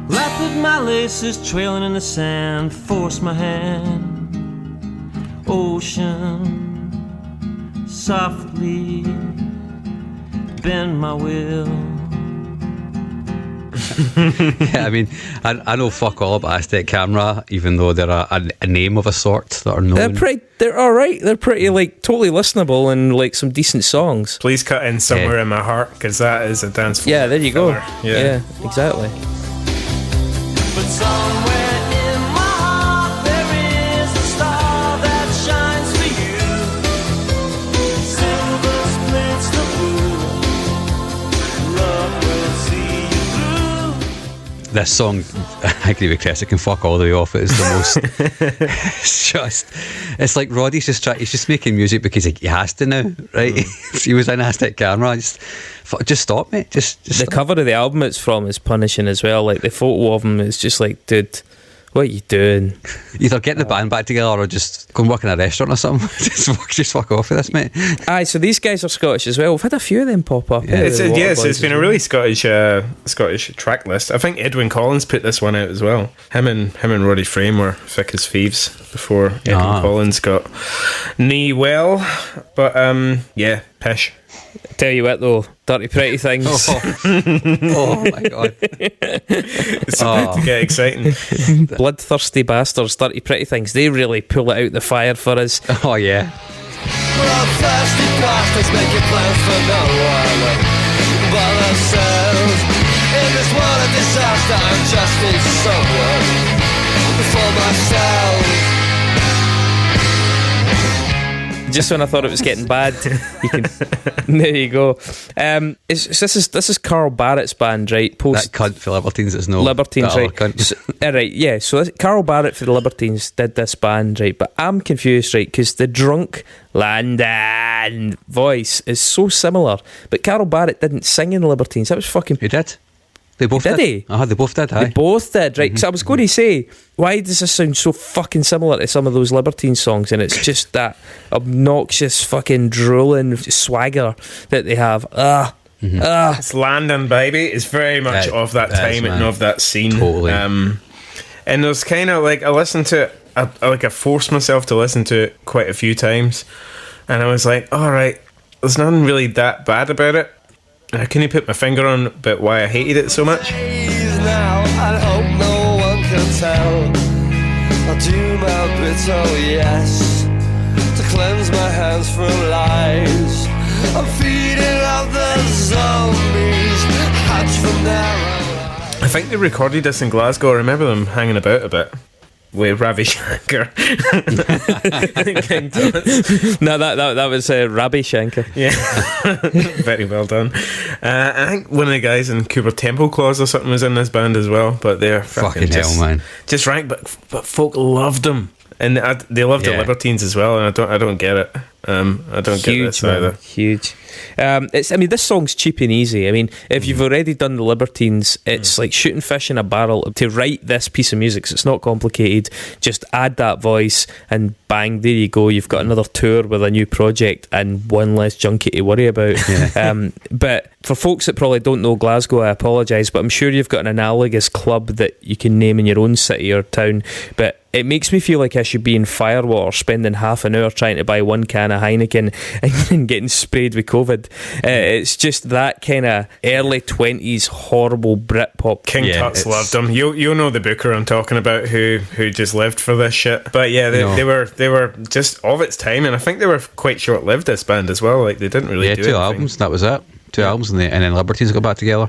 Speaker 8: Lap with my laces trailing in the sand, force my hand. Ocean, softly bend my will.
Speaker 1: Yeah, I mean, I know fuck all about Aztec Camera, even though they're a name of a sort that are known.
Speaker 2: They're alright. They're pretty, like, totally listenable and, like, some decent songs.
Speaker 3: Please cut in Somewhere in My Heart, because that is a dance floor.
Speaker 2: Yeah, there you go.
Speaker 3: Yeah,
Speaker 2: exactly.
Speaker 8: But somewhere in my heart there is a star that shines for you. Silver splits the blue. Love will see you through.
Speaker 1: This song, I agree with Chris, it can fuck all the way off. It's the most. It's like Roddy's he's just making music because he has to now, right? He was in Aztec Camera. Just stop, mate. Just
Speaker 2: the
Speaker 1: stop.
Speaker 2: cover of the album it's from is punishing as well. Like, the photo of him is just like, dude, what are you doing?
Speaker 1: Either get the band back together or just go and work in a restaurant or something. just fuck off with this, mate.
Speaker 2: Aye, so these guys are Scottish as well. We've had a few of them pop up.
Speaker 1: Yeah.
Speaker 3: It's been a really Scottish track list. I think Edwin Collins put this one out as well. Him and Roddy Frame were thick as thieves before Edwin Collins got knee well. But yeah, pish.
Speaker 2: Tell you what though, Dirty Pretty Things.
Speaker 1: Oh my god.
Speaker 3: It's about to get exciting.
Speaker 2: Bloodthirsty bastards, Dirty Pretty Things. They really pull it out the fire for us.
Speaker 1: Oh yeah.
Speaker 5: Bloodthirsty bastards making plans for no one but themselves. In this world of disaster, I just need someone for myself.
Speaker 2: Just when I thought it was getting bad, there you go. This is Carl Barrett's band, right?
Speaker 1: That cunt for Libertines is no
Speaker 2: Libertines, right?
Speaker 1: Cunt.
Speaker 2: Right, yeah. So Carl Barrett for the Libertines did this band, right? But I'm confused, right? Because the drunk Landon voice is so similar, but Carl Barrett didn't sing in the Libertines. That was fucking.
Speaker 1: He did. They both did.
Speaker 2: He?
Speaker 1: They both did.
Speaker 2: They both did, right? Because I was going to say, why does this sound so fucking similar to some of those Libertine songs? And it's just that obnoxious fucking drooling swagger that they have.
Speaker 3: It's Landon, baby. It's very much of that time and of that scene.
Speaker 1: Totally.
Speaker 3: And there's kind of like, I listened to it, I forced myself to listen to it quite a few times, and I was like, all right, there's nothing really that bad about it. I couldn't put my finger on but why I hated it so much.
Speaker 5: Now I hope no one can tell. I'll do my bit, oh yes, to cleanse my hands from lies. I'm feeding off the zombies, hatch from narrow.
Speaker 3: I think they recorded this in Glasgow. I remember them hanging about a bit with Ravi Shankar. King Thomas.
Speaker 2: No, that was Ravi Shankar.
Speaker 3: Yeah. Very well done. I think one of the guys in Cooper Temple Claws or something was in this band as well, but they're
Speaker 1: fucking
Speaker 3: just,
Speaker 1: hell, man.
Speaker 3: Just right, but folk loved them. And they loved the Libertines as well, and I don't get it. I don't get this either.
Speaker 2: Huge. This song's cheap and easy. I mean, if you've already done the Libertines, it's like shooting fish in a barrel to write this piece of music. So it's not complicated. Just add that voice and bang, there you go. You've got another tour with a new project and one less junkie to worry about. Yeah. But for folks that probably don't know Glasgow, I apologise, but I'm sure you've got an analogous club that you can name in your own city or town. But it makes me feel like I should be in Firewater spending half an hour trying to buy one can of Heineken and getting sprayed with COVID. It's just that kind of early 20s horrible Britpop.
Speaker 3: King Tut's loved them. You'll know the booker I'm talking about who just lived for this shit. But yeah, they were just of its time, and I think they were quite short lived, this band as well. Like, they didn't really do anything.
Speaker 1: 2 albums, that was it. 2 albums, and then Libertines got back together.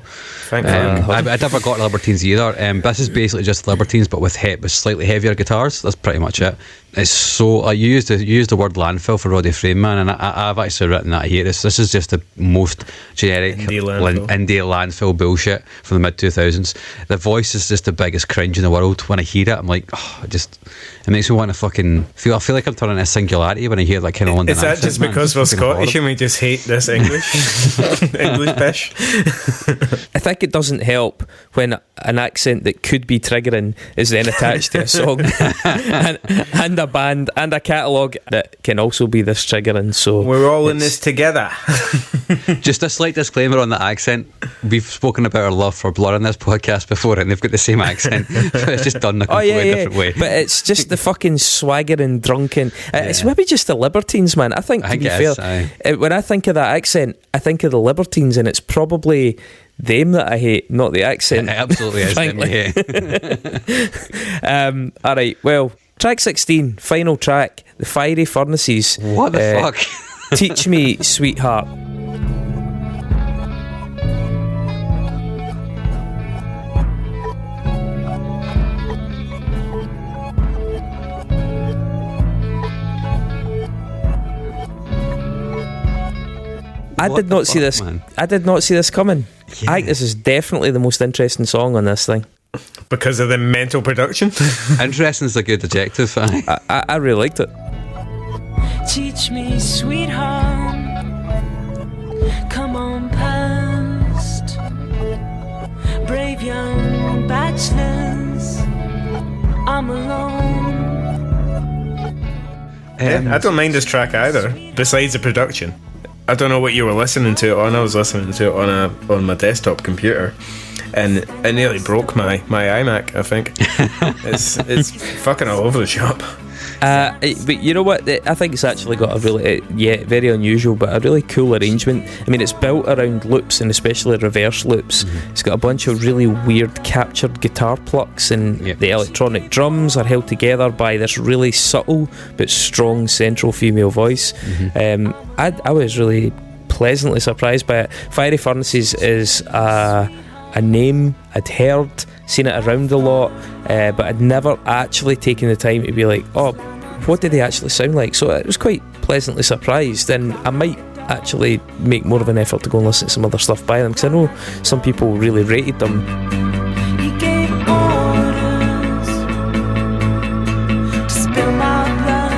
Speaker 3: Thank God.
Speaker 1: I never got Libertines either. This is basically just Libertines, but with slightly heavier guitars. That's pretty much it. It's so you used the word landfill for Roddy Frame, man, and I've actually written that here. This is just the most generic indie landfill bullshit from the mid 2000s. The voice is just the biggest cringe in the world. When I hear it, I'm like, it makes me want to fucking feel. I feel like I'm turning a singularity when I hear that kind of London accent.
Speaker 3: Is that just because we're Scottish and we just hate this English? English pish.
Speaker 2: I think it doesn't help when an accent that could be triggering is then attached to a song and a band and a catalogue that can also be this triggering. So
Speaker 3: we're all in this together.
Speaker 1: Just a slight disclaimer on the accent. We've spoken about our love for Blur on this podcast before, and they've got the same accent. It's just done in a completely different way.
Speaker 2: But it's just the fucking swaggering, drunken. It's maybe just the Libertines, man. I think to be fair, when I think of that accent, I think of the Libertines, and it's probably them that I hate, not the accent.
Speaker 1: It absolutely is them you hate.
Speaker 2: Alright, well, track 16, final track, The Fiery Furnaces.
Speaker 1: What the fuck?
Speaker 2: Teach Me, Sweetheart. I did not see this. Man. I did not see this coming. Yeah. I think this is definitely the most interesting song on this thing
Speaker 3: because of the mental production.
Speaker 1: Interesting is a good adjective.
Speaker 2: I really liked it.
Speaker 5: Teach me, sweetheart. Come on past. Brave young bachelors. I'm alone.
Speaker 3: I don't mind this track either. Besides the production. I don't know what you were listening to it on. I was listening to it on my desktop computer, and it nearly broke my iMac. I think it's fucking all over the shop.
Speaker 2: But you know what? I think it's actually got a really, very unusual, but a really cool arrangement. I mean, it's built around loops, and especially reverse loops. Mm-hmm. It's got a bunch of really weird captured guitar plucks, and the electronic drums are held together by this really subtle but strong central female voice. Mm-hmm. I was really pleasantly surprised by it. Fiery Furnaces is a name I'd heard, seen it around a lot, but I'd never actually taken the time to be like, oh, what did they actually sound like? So I was quite pleasantly surprised, and I might actually make more of an effort to go and listen to some other stuff by them, because I know some people really rated them.
Speaker 5: He gave orders to spill my blood.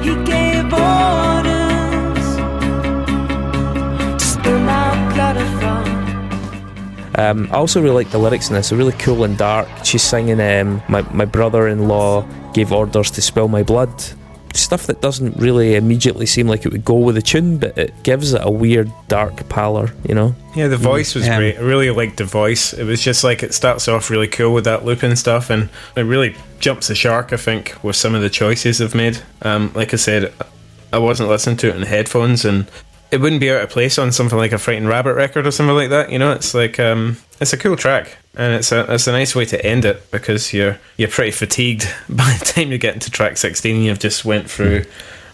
Speaker 5: He gave orders to spill my blood from.
Speaker 2: I also really like the lyrics in this. They're really cool and dark. She's singing, my brother-in-law gave orders to spill my blood. Stuff that doesn't really immediately seem like it would go with the tune, but it gives it a weird, dark pallor, you know?
Speaker 3: Yeah, the voice was great. I really liked the voice. It was just like, it starts off really cool with that loop and stuff, and it really jumps the shark, I think, with some of the choices they've made. Like I said, I wasn't listening to it in headphones, and it wouldn't be out of place on something like a Frightened Rabbit record or something like that, you know? It's like, it's a cool track, and it's a nice way to end it, because you're pretty fatigued by the time you get into track 16. You've just went through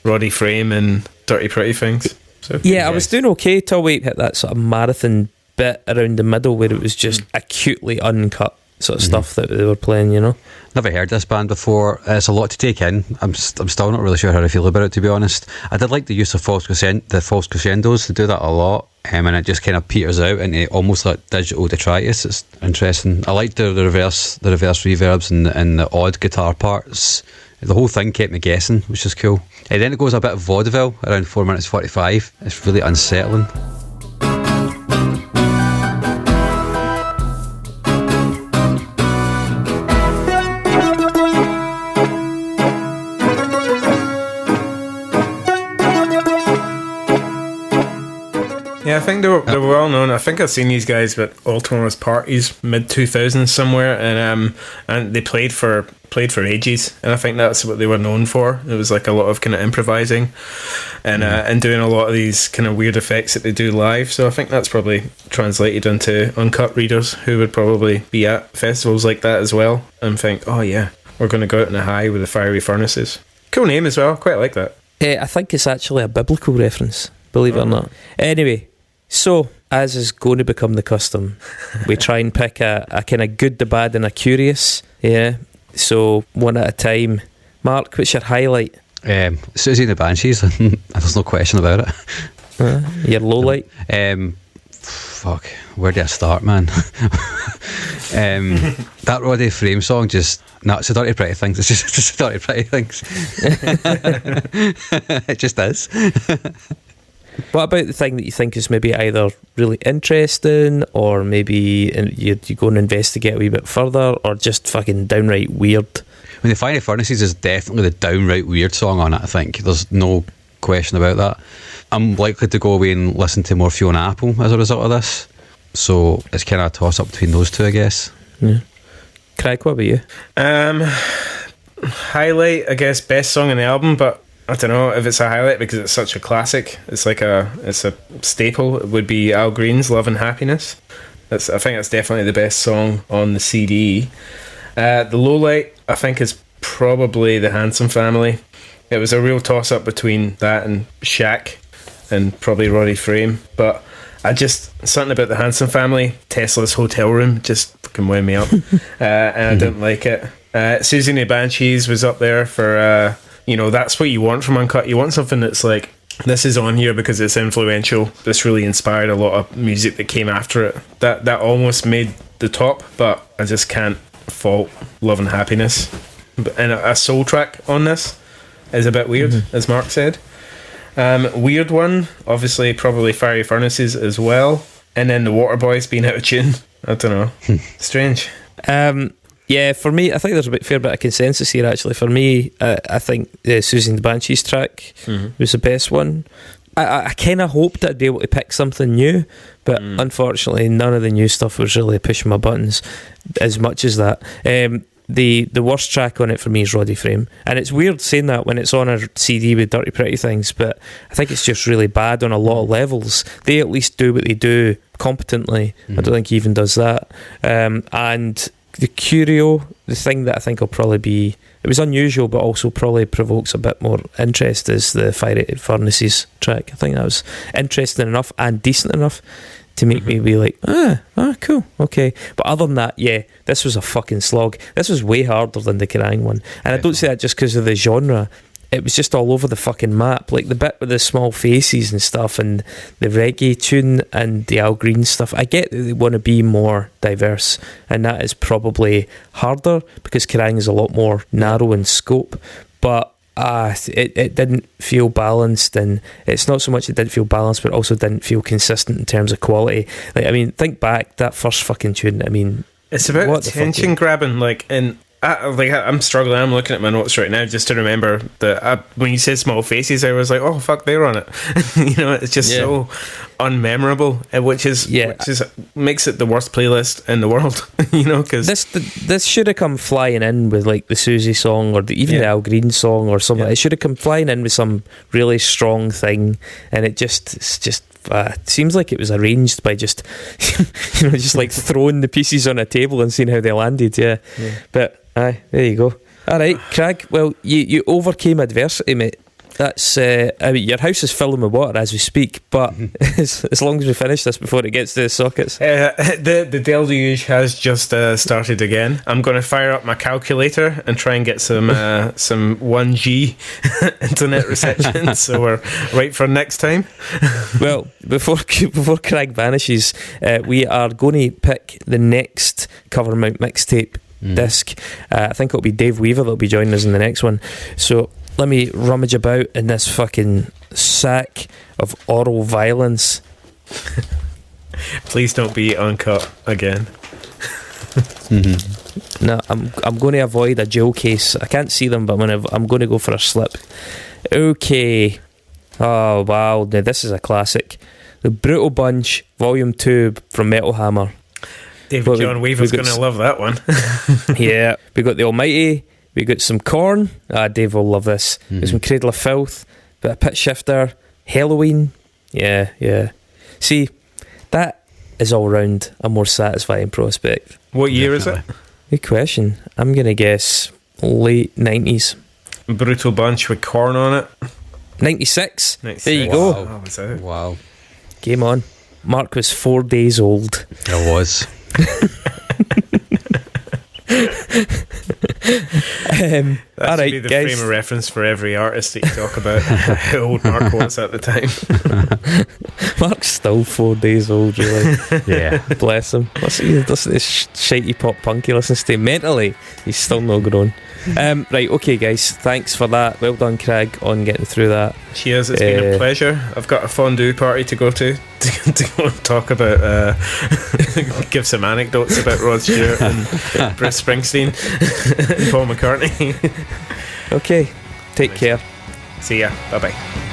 Speaker 3: Roddy Frame and Dirty Pretty Things. So
Speaker 2: I was doing okay till we hit that sort of marathon bit around the middle where it was just acutely uncut sort of stuff that they were playing, you know.
Speaker 1: Never heard this band before. It's a lot to take in. I'm still not really sure how I feel about it, to be honest. I did like the use of false crescendos. They do that a lot, and it just kind of peters out into almost like digital detritus. It's interesting. I liked the reverse reverbs and the odd guitar parts. The whole thing kept me guessing, which is cool. And then it goes a bit of vaudeville around 4 minutes 45. It's really unsettling.
Speaker 3: Yeah, I think they were well known. I think I've seen these guys at All Tomorrow's Parties mid-2000s somewhere, and they played for ages, and I think that's what they were known for. It was like a lot of kind of improvising and doing a lot of these kind of weird effects that they do live. So I think that's probably translated into Uncut readers who would probably be at festivals like that as well and think, oh yeah, we're going to go out on a high with the Fiery Furnaces. Cool name as well, quite like that.
Speaker 2: I think it's actually a biblical reference, believe it or not. Anyway, so as is going to become the custom, we try and pick a kind of good, the bad and a curious. Yeah, so one at a time. Mark, what's your highlight?
Speaker 1: Siouxsie and the Banshees. There's no question about it.
Speaker 2: Your low light?
Speaker 1: Fuck, where do I start, man? That Roddy Frame song it's a Dirty Pretty Things. It's just a Dirty Pretty Things. It just is.
Speaker 2: What about the thing that you think is maybe either really interesting, or maybe you go and investigate a wee bit further, or just fucking downright weird?
Speaker 1: I mean, the Fiery Furnaces is definitely the downright weird song on it, I think. There's no question about that. I'm likely to go away and listen to more Fiona Apple as a result of this. So it's kind of a toss-up between those two, I guess.
Speaker 2: Yeah. Craig, what about you?
Speaker 3: Highlight, I guess, best song on the album, but I don't know if it's a highlight because it's such a classic. It's a staple. It would be Al Green's Love and Happiness. I think that's definitely the best song on the CD. The lowlight, I think, is probably The Handsome Family. It was a real toss-up between that and Shaq and probably Roddy Frame, but something about The Handsome Family, Tesla's hotel room, just fucking wound me up. And I didn't like it. Siouxsie and the Banshees was up there for, that's what you want from Uncut. You want something that's like, this is on here because it's influential. This really inspired a lot of music that came after it. That almost made the top, but I just can't fault Love and Happiness. And a soul track on this is a bit weird, as Mark said. Weird one, obviously, probably Fiery Furnaces as well. And then the Waterboys being out of tune. I don't know. Strange.
Speaker 2: Yeah, for me, I think there's a fair bit of consensus here, actually. For me, I think the Siouxsie and the Banshees track was the best one. I kind of hoped I'd be able to pick something new, but unfortunately, none of the new stuff was really pushing my buttons as much as that. The worst track on it for me is Roddy Frame, and it's weird saying that when it's on a CD with Dirty Pretty Things, but I think it's just really bad on a lot of levels. They at least do what they do competently. I don't think he even does that. And the Curio, the thing that I think will probably be, it was unusual but also probably provokes a bit more interest, is the Fiery Furnaces track. I think that was interesting enough and decent enough to make me be like, cool, okay. But other than that, yeah, this was a fucking slog. This was way harder than the Kerrang one. And I don't say that just because of the genre. It was just all over the fucking map. Like the bit with the small faces and stuff, and the reggae tune and the Al Green stuff. I get that they want to be more diverse, and that is probably harder because Kerrang is a lot more narrow in scope. But it didn't feel balanced, and it's not so much it didn't feel balanced, but it also didn't feel consistent in terms of quality. Like, I mean, think back, that first fucking tune, I mean,
Speaker 3: it's about attention grabbing, like, and I'm struggling. I'm looking at my notes right now just to remember that when you said small faces, I was like, oh fuck, they're on it. It's just so unmemorable, which makes it the worst playlist in the world. Because
Speaker 2: this should have come flying in with like the Siouxsie song or even the Al Green song or something. It should have come flying in with some really strong thing, and it's just seems like it was arranged by just just like throwing the pieces on a table and seeing how they landed. But there you go. Alright, Craig, well, you overcame adversity, mate. That's your house is filling with water as we speak, but as long as we finish this before it gets to the sockets.
Speaker 3: The deluge has just started again. I'm going to fire up my calculator and try and get some 1G internet reception, so we're right for next time.
Speaker 2: Well, before Craig vanishes, we are going to pick the next Covermount mixtape disc. I think it'll be Dave Weaver that'll be joining us in the next one. So let me rummage about in this fucking sack of oral violence.
Speaker 3: Please don't be Uncut again.
Speaker 2: No, I'm going to avoid a jewel case. I can't see them, but I'm going to go for a slip. Okay. Oh wow, now this is a classic. The Brutal Bunch Volume 2 from Metal Hammer.
Speaker 3: David John Weaver's going to love that one.
Speaker 2: Yeah, we got the Almighty. We got some Korn. Dave will love this. There's some Cradle of Filth, bit of Pitch Shifter, Halloween. Yeah. See, that is all round a more satisfying prospect.
Speaker 3: What year is it?
Speaker 2: Good question. I'm going to guess late 90s.
Speaker 3: Brutal Bunch with Korn on it.
Speaker 2: 96. There you
Speaker 3: go.
Speaker 1: Wow.
Speaker 2: Game on. Mark was 4 days old.
Speaker 1: I was.
Speaker 3: That
Speaker 2: all
Speaker 3: should
Speaker 2: right,
Speaker 3: be the
Speaker 2: guys.
Speaker 3: frame of reference for every artist that you talk about. How old Mark was at the time.
Speaker 2: Mark's still 4 days old, really.
Speaker 1: Yeah.
Speaker 2: Bless him. Listen to this shitey pop punk he listens to. Mentally, he's still not grown. Right, okay, guys. Thanks for that. Well done, Craig, on getting through that.
Speaker 3: Cheers, it's been a pleasure. I've got a fondue party to go to go and talk about, give some anecdotes about Rod Stewart and Bruce Springsteen and Paul McCartney.
Speaker 2: Okay, take care.
Speaker 3: See ya. Bye-bye.